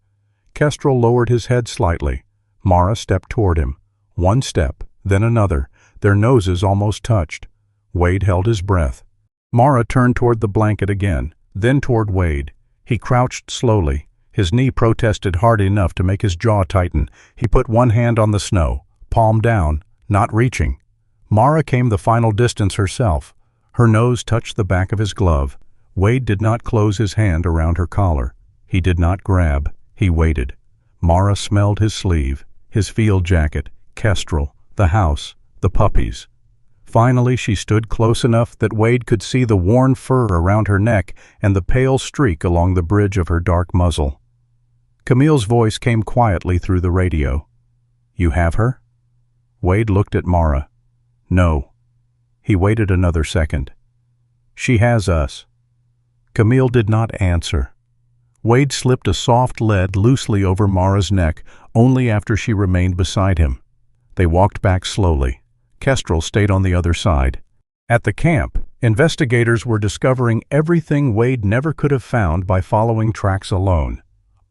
Kestrel lowered his head slightly. Mara stepped toward him. One step, then another. Their noses almost touched. Wade held his breath. Mara turned toward the blanket again, then toward Wade. He crouched slowly. His knee protested hard enough to make his jaw tighten. He put one hand on the snow, palm down, not reaching. Mara came the final distance herself. Her nose touched the back of his glove. Wade did not close his hand around her collar. He did not grab. He waited. Mara smelled his sleeve, his field jacket, Kestrel, the house, the puppies. Finally, she stood close enough that Wade could see the worn fur around her neck and the pale streak along the bridge of her dark muzzle. Camille's voice came quietly through the radio. "You have her?" Wade looked at Mara. "No." He waited another second. "She has us." Camille did not answer. Wade slipped a soft lead loosely over Mara's neck only after she remained beside him. They walked back slowly. Kestrel stayed on the other side. At the camp, investigators were discovering everything Wade never could have found by following tracks alone.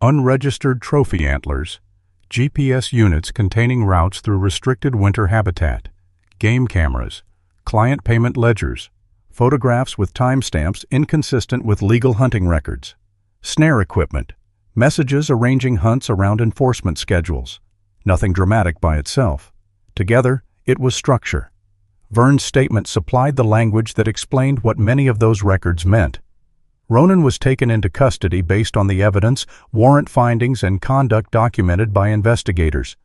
Unregistered trophy antlers, GPS units containing routes through restricted winter habitat, game cameras, client payment ledgers, photographs with timestamps inconsistent with legal hunting records, snare equipment, messages arranging hunts around enforcement schedules. Nothing dramatic by itself. Together, it was structure. Vern's statement supplied the language that explained what many of those records meant. Ronan was taken into custody based on the evidence, warrant findings, and conduct documented by investigators.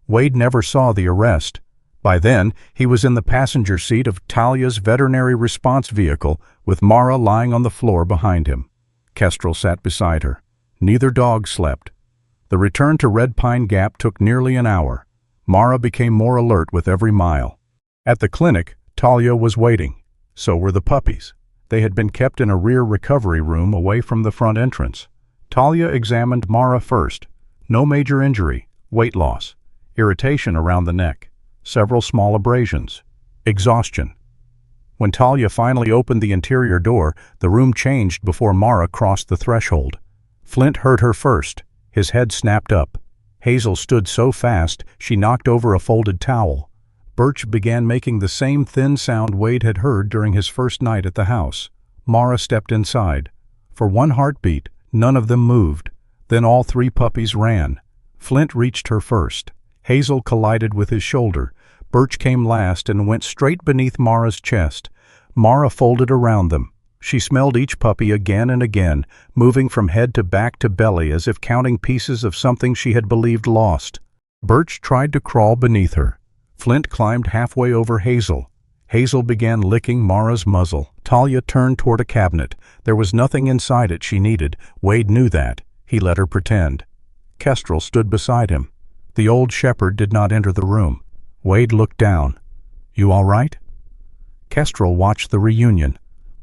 Wade never saw the arrest. By then, he was in the passenger seat of Talia's veterinary response vehicle, with Mara lying on the floor behind him. Kestrel sat beside her. Neither dog slept. The return to Red Pine Gap took nearly an hour. Mara became more alert with every mile. At the clinic, Talia was waiting. So were the puppies. They had been kept in a rear recovery room away from the front entrance. Talia examined Mara first. No major injury, weight loss, irritation around the neck, several small abrasions, exhaustion. When Talia finally opened the interior door, the room changed before Mara crossed the threshold. Flint heard her first. His head snapped up. Hazel stood so fast she knocked over a folded towel. Birch began making the same thin sound Wade had heard during his first night at the house. Mara stepped inside. For one heartbeat, none of them moved. Then all three puppies ran. Flint reached her first. Hazel collided with his shoulder. Birch came last and went straight beneath Mara's chest. Mara folded around them. She smelled each puppy again and again, moving from head to back to belly as if counting pieces of something she had believed lost. Birch tried to crawl beneath her. Flint climbed halfway over Hazel. Hazel began licking Mara's muzzle. Talia turned toward a cabinet. There was nothing inside it she needed. Wade knew that. He let her pretend. Kestrel stood beside him. The old shepherd did not enter the room. Wade looked down. "You all right?" Kestrel watched the reunion.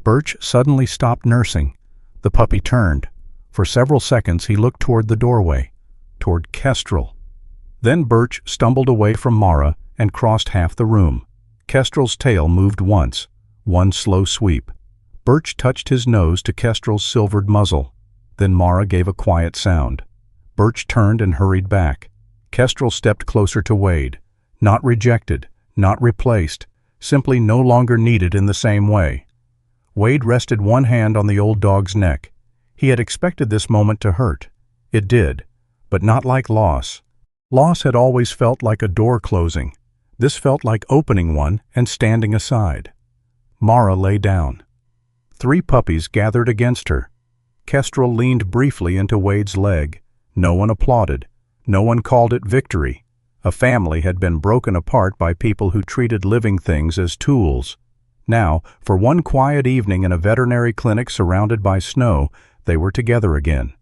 Birch suddenly stopped nursing. The puppy turned. For several seconds he looked toward the doorway, toward Kestrel. Then Birch stumbled away from Mara and crossed half the room. Kestrel's tail moved once, one slow sweep. Birch touched his nose to Kestrel's silvered muzzle. Then Mara gave a quiet sound. Birch turned and hurried back. Kestrel stepped closer to Wade. Not rejected, not replaced, simply no longer needed in the same way. Wade rested one hand on the old dog's neck. He had expected this moment to hurt. It did, but not like loss. Loss had always felt like a door closing. This felt like opening one and standing aside. Mara lay down. Three puppies gathered against her. Kestrel leaned briefly into Wade's leg. No one applauded. No one called it victory. A family had been broken apart by people who treated living things as tools. Now, for one quiet evening in a veterinary clinic surrounded by snow, they were together again.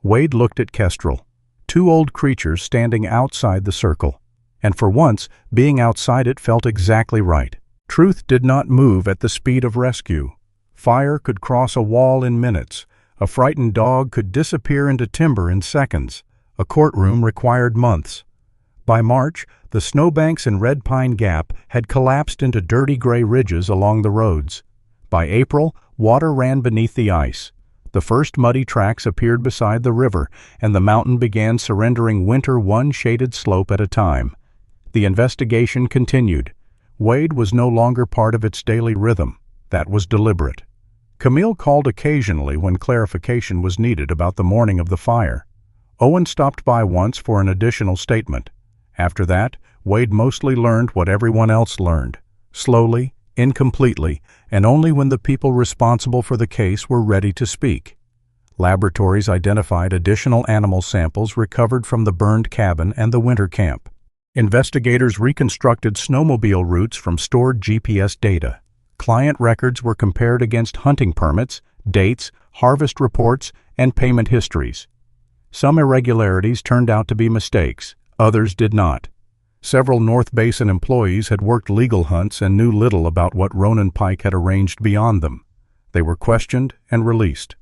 Wade looked at Kestrel. Two old creatures standing outside the circle. And for once, being outside it felt exactly right. Truth did not move at the speed of rescue. Fire could cross a wall in minutes. A frightened dog could disappear into timber in seconds. A courtroom required months. By March, the snowbanks in Red Pine Gap had collapsed into dirty gray ridges along the roads. By April, water ran beneath the ice. The first muddy tracks appeared beside the river, and the mountain began surrendering winter one shaded slope at a time. The investigation continued. Wade was no longer part of its daily rhythm. That was deliberate. Camille called occasionally when clarification was needed about the morning of the fire. Owen stopped by once for an additional statement. After that, Wade mostly learned what everyone else learned. Slowly, incompletely, and only when the people responsible for the case were ready to speak. Laboratories identified additional animal samples recovered from the burned cabin and the winter camp. Investigators reconstructed snowmobile routes from stored GPS data. Client records were compared against hunting permits, dates, harvest reports, and payment histories. Some irregularities turned out to be mistakes, others did not. Several North Basin employees had worked legal hunts and knew little about what Ronan Pike had arranged beyond them. They were questioned and released.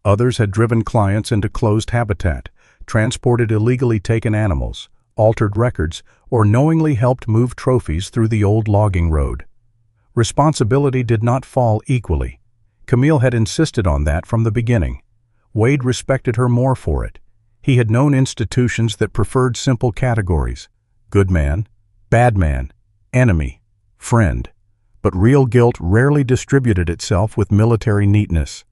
Others had driven clients into closed habitat, transported illegally taken animals, altered records, or knowingly helped move trophies through the old logging road. Responsibility did not fall equally. Camille had insisted on that from the beginning. Wade respected her more for it. He had known institutions that preferred simple categories: good man, bad man, enemy, friend. But real guilt rarely distributed itself with military neatness.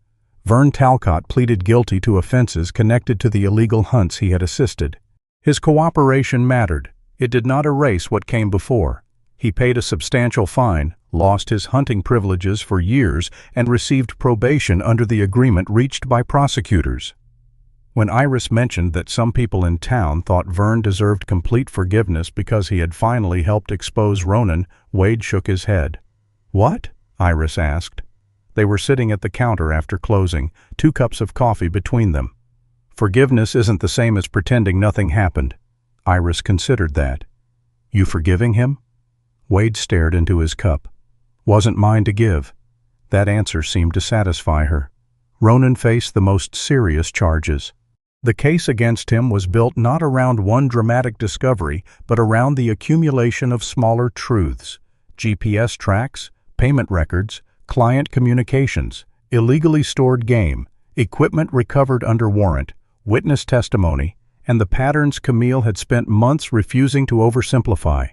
Vern Talcott pleaded guilty to offenses connected to the illegal hunts he had assisted. His cooperation mattered. It did not erase what came before. He paid a substantial fine, lost his hunting privileges for years, and received probation under the agreement reached by prosecutors. When Iris mentioned that some people in town thought Vern deserved complete forgiveness because he had finally helped expose Ronan, Wade shook his head. "What?" Iris asked. They were sitting at the counter after closing, 2 cups of coffee between them. "Forgiveness isn't the same as pretending nothing happened." Iris considered that. "You forgiving him?" Wade stared into his cup. "Wasn't mine to give." That answer seemed to satisfy her. Ronan faced the most serious charges. The case against him was built not around one dramatic discovery, but around the accumulation of smaller truths: GPS tracks, payment records, client communications, illegally stored game, equipment recovered under warrant, witness testimony, and the patterns Camille had spent months refusing to oversimplify.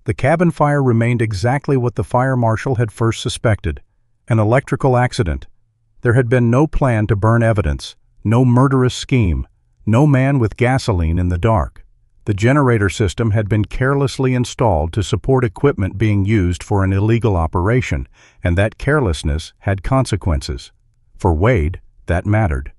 The cabin fire remained exactly what the fire marshal had first suspected: an electrical accident. There had been no plan to burn evidence, no murderous scheme, no man with gasoline in the dark. The generator system had been carelessly installed to support equipment being used for an illegal operation, and that carelessness had consequences. For Wade, that mattered.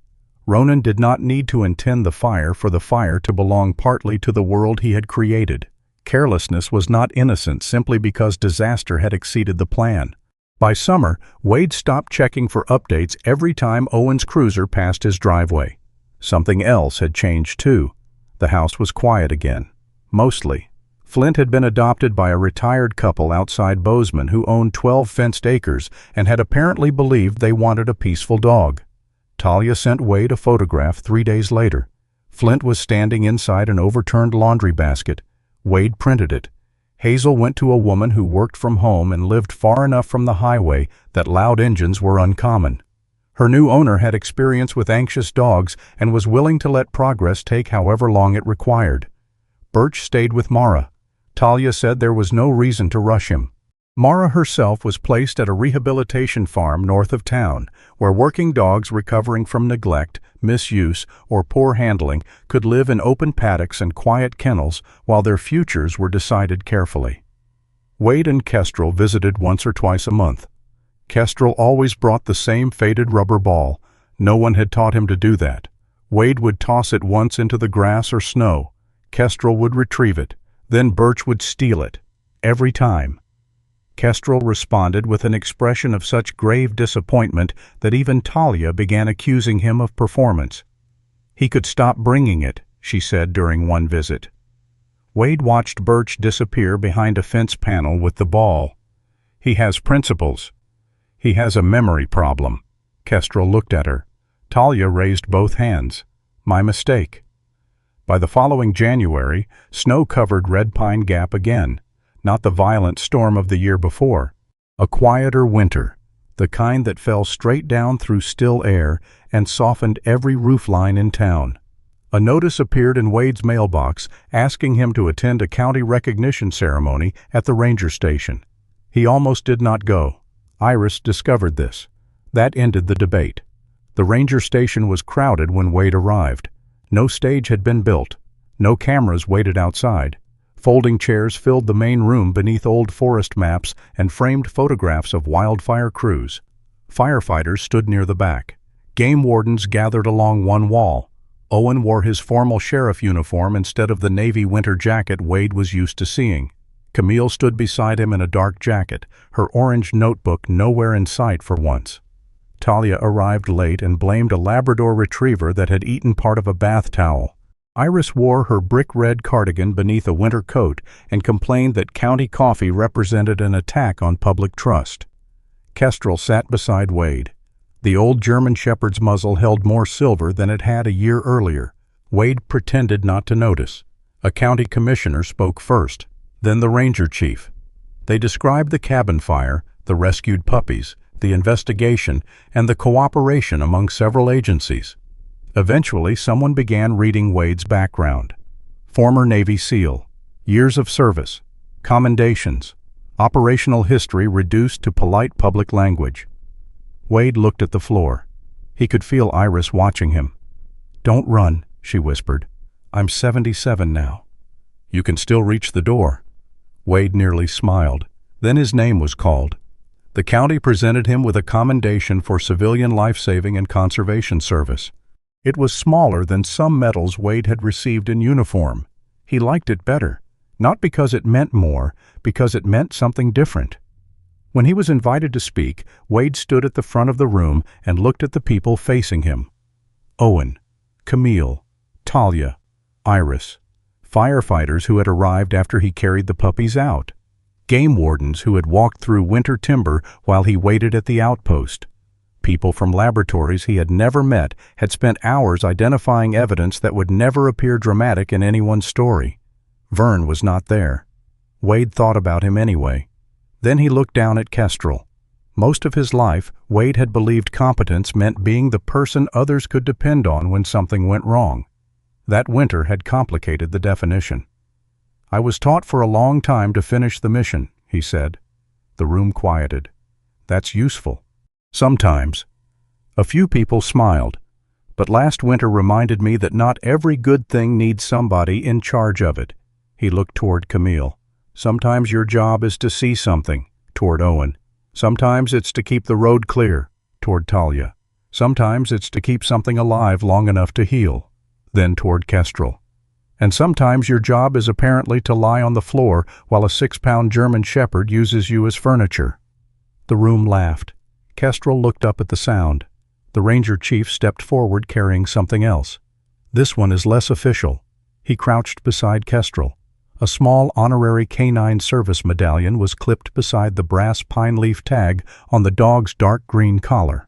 Ronan did not need to intend the fire for the fire to belong partly to the world he had created. Carelessness was not innocent simply because disaster had exceeded the plan. By summer, Wade stopped checking for updates every time Owen's cruiser passed his driveway. Something else had changed too. The house was quiet again. Mostly. Flint had been adopted by a retired couple outside Bozeman who owned 12 fenced acres and had apparently believed they wanted a peaceful dog. Talia sent Wade a photograph 3 days later. Flint was standing inside an overturned laundry basket. Wade printed it. Hazel went to a woman who worked from home and lived far enough from the highway that loud engines were uncommon. Her new owner had experience with anxious dogs and was willing to let progress take however long it required. Birch stayed with Mara. Talia said there was no reason to rush him. Mara herself was placed at a rehabilitation farm north of town, where working dogs recovering from neglect, misuse, or poor handling could live in open paddocks and quiet kennels while their futures were decided carefully. Wade and Kestrel visited once or twice a month. Kestrel always brought the same faded rubber ball. No one had taught him to do that. Wade would toss it once into the grass or snow. Kestrel would retrieve it. Then Birch would steal it. Every time. Kestrel responded with an expression of such grave disappointment that even Talia began accusing him of performance. He could stop bringing it, she said during one visit. Wade watched Birch disappear behind a fence panel with the ball. "He has principles. He has a memory problem." Kestrel looked at her. Talia raised both hands. "My mistake." By the following January, snow covered Red Pine Gap again. Not the violent storm of the year before. A quieter winter, the kind that fell straight down through still air and softened every roofline in town. A notice appeared in Wade's mailbox asking him to attend a county recognition ceremony at the ranger station. He almost did not go. Iris discovered this. That ended the debate. The ranger station was crowded when Wade arrived. No stage had been built. No cameras waited outside. Folding chairs filled the main room beneath old forest maps and framed photographs of wildfire crews. Firefighters stood near the back. Game wardens gathered along one wall. Owen wore his formal sheriff uniform instead of the Navy winter jacket Wade was used to seeing. Camille stood beside him in a dark jacket, her orange notebook nowhere in sight for once. Talia arrived late and blamed a Labrador retriever that had eaten part of a bath towel. Iris wore her brick-red cardigan beneath a winter coat and complained that county coffee represented an attack on public trust. Kestrel sat beside Wade. The old German Shepherd's muzzle held more silver than it had a year earlier. Wade pretended not to notice. A county commissioner spoke first, then the ranger chief. They described the cabin fire, the rescued puppies, the investigation, and the cooperation among several agencies. Eventually, someone began reading Wade's background. Former Navy SEAL, years of service, commendations, operational history reduced to polite public language. Wade looked at the floor. He could feel Iris watching him. "Don't run," she whispered. "I'm 77 now. You can still reach the door." Wade nearly smiled. Then his name was called. The county presented him with a commendation for civilian life-saving and conservation service. It was smaller than some medals Wade had received in uniform. He liked it better, not because it meant more, because it meant something different. When he was invited to speak, Wade stood at the front of the room and looked at the people facing him. Owen, Camille, Talia, Iris, firefighters who had arrived after he carried the puppies out, game wardens who had walked through winter timber while he waited at the outpost. People from laboratories he had never met had spent hours identifying evidence that would never appear dramatic in anyone's story. Vern was not there. Wade thought about him anyway. Then he looked down at Kestrel. Most of his life, Wade had believed competence meant being the person others could depend on when something went wrong. That winter had complicated the definition. "I was taught for a long time to finish the mission," he said. The room quieted. "That's useful." "Sometimes." A few people smiled. "But last winter reminded me that not every good thing needs somebody in charge of it." He looked toward Camille. "Sometimes your job is to see something," toward Owen. "Sometimes it's to keep the road clear," toward Talia. "Sometimes it's to keep something alive long enough to heal," then toward Kestrel. "And sometimes your job is apparently to lie on the floor while a 6-pound German shepherd uses you as furniture." The room laughed. Kestrel looked up at the sound. The ranger chief stepped forward carrying something else. "This one is less official." He crouched beside Kestrel. A small honorary canine service medallion was clipped beside the brass pine leaf tag on the dog's dark green collar.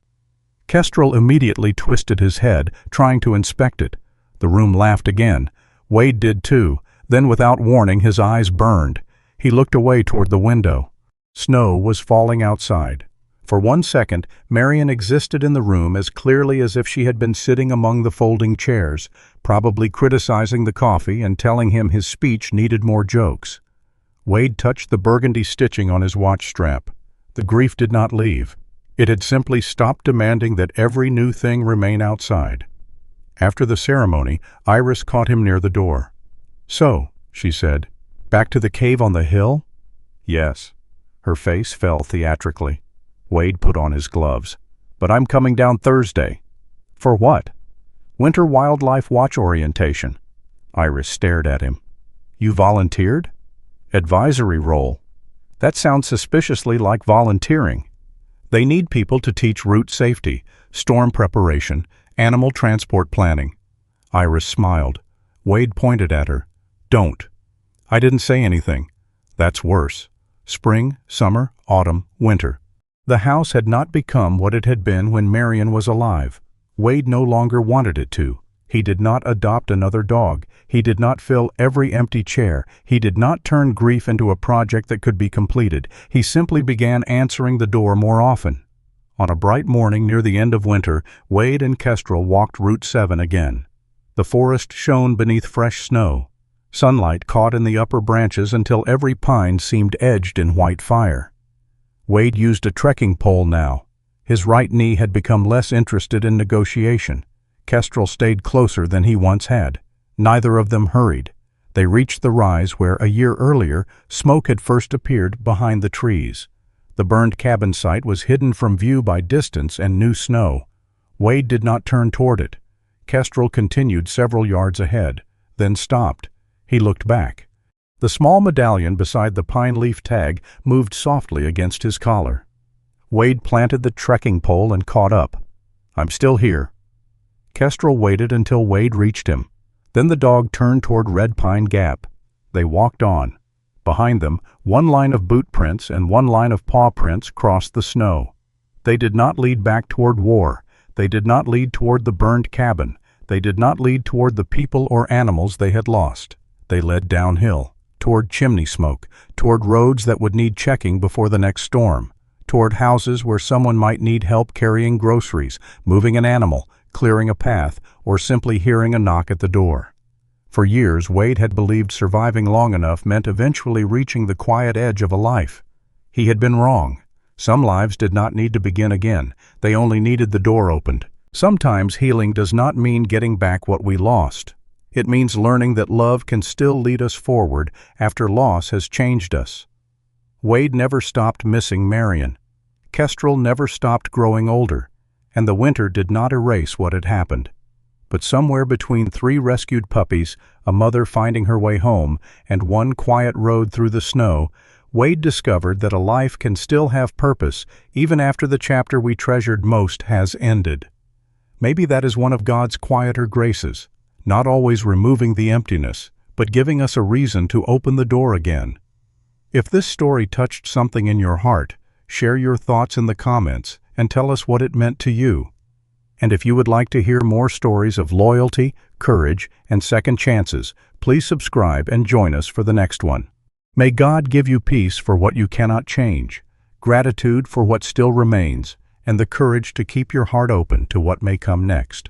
Kestrel immediately twisted his head, trying to inspect it. The room laughed again. Wade did too. Then without warning his eyes burned. He looked away toward the window. Snow was falling outside. For 1 second, Marion existed in the room as clearly as if she had been sitting among the folding chairs, probably criticizing the coffee and telling him his speech needed more jokes. Wade touched the burgundy stitching on his watch strap. The grief did not leave. It had simply stopped demanding that every new thing remain outside. After the ceremony, Iris caught him near the door. "So," she said, "back to the cave on the hill?" "Yes." Her face fell theatrically. Wade put on his gloves. "But I'm coming down Thursday." "For what?" "Winter Wildlife Watch orientation." Iris stared at him. "You volunteered?" "Advisory role." "That sounds suspiciously like volunteering." "They need people to teach route safety, storm preparation, animal transport planning." Iris smiled. Wade pointed at her. "Don't." "I didn't say anything." "That's worse. Spring, summer, autumn, winter." The house had not become what it had been when Marion was alive. Wade no longer wanted it to. He did not adopt another dog. He did not fill every empty chair. He did not turn grief into a project that could be completed. He simply began answering the door more often. On a bright morning near the end of winter, Wade and Kestrel walked Route 7 again. The forest shone beneath fresh snow. Sunlight caught in the upper branches until every pine seemed edged in white fire. Wade used a trekking pole now. His right knee had become less interested in negotiation. Kestrel stayed closer than he once had. Neither of them hurried. They reached the rise where, a year earlier, smoke had first appeared behind the trees. The burned cabin site was hidden from view by distance and new snow. Wade did not turn toward it. Kestrel continued several yards ahead, then stopped. He looked back. The small medallion beside the pine leaf tag moved softly against his collar. Wade planted the trekking pole and caught up. "I'm still here." Kestrel waited until Wade reached him. Then the dog turned toward Red Pine Gap. They walked on. Behind them, one line of boot prints and one line of paw prints crossed the snow. They did not lead back toward war. They did not lead toward the burned cabin. They did not lead toward the people or animals they had lost. They led downhill, toward chimney smoke, toward roads that would need checking before the next storm, toward houses where someone might need help carrying groceries, moving an animal, clearing a path, or simply hearing a knock at the door. For years, Wade had believed surviving long enough meant eventually reaching the quiet edge of a life. He had been wrong. Some lives did not need to begin again. They only needed the door opened. Sometimes healing does not mean getting back what we lost. It means learning that love can still lead us forward after loss has changed us. Wade never stopped missing Marion. Kestrel never stopped growing older, and the winter did not erase what had happened. But somewhere between 3 rescued puppies, a mother finding her way home, and one quiet road through the snow, Wade discovered that a life can still have purpose even after the chapter we treasured most has ended. Maybe that is one of God's quieter graces, not always removing the emptiness, but giving us a reason to open the door again. If this story touched something in your heart, share your thoughts in the comments and tell us what it meant to you. And if you would like to hear more stories of loyalty, courage, and second chances, please subscribe and join us for the next one. May God give you peace for what you cannot change, gratitude for what still remains, and the courage to keep your heart open to what may come next.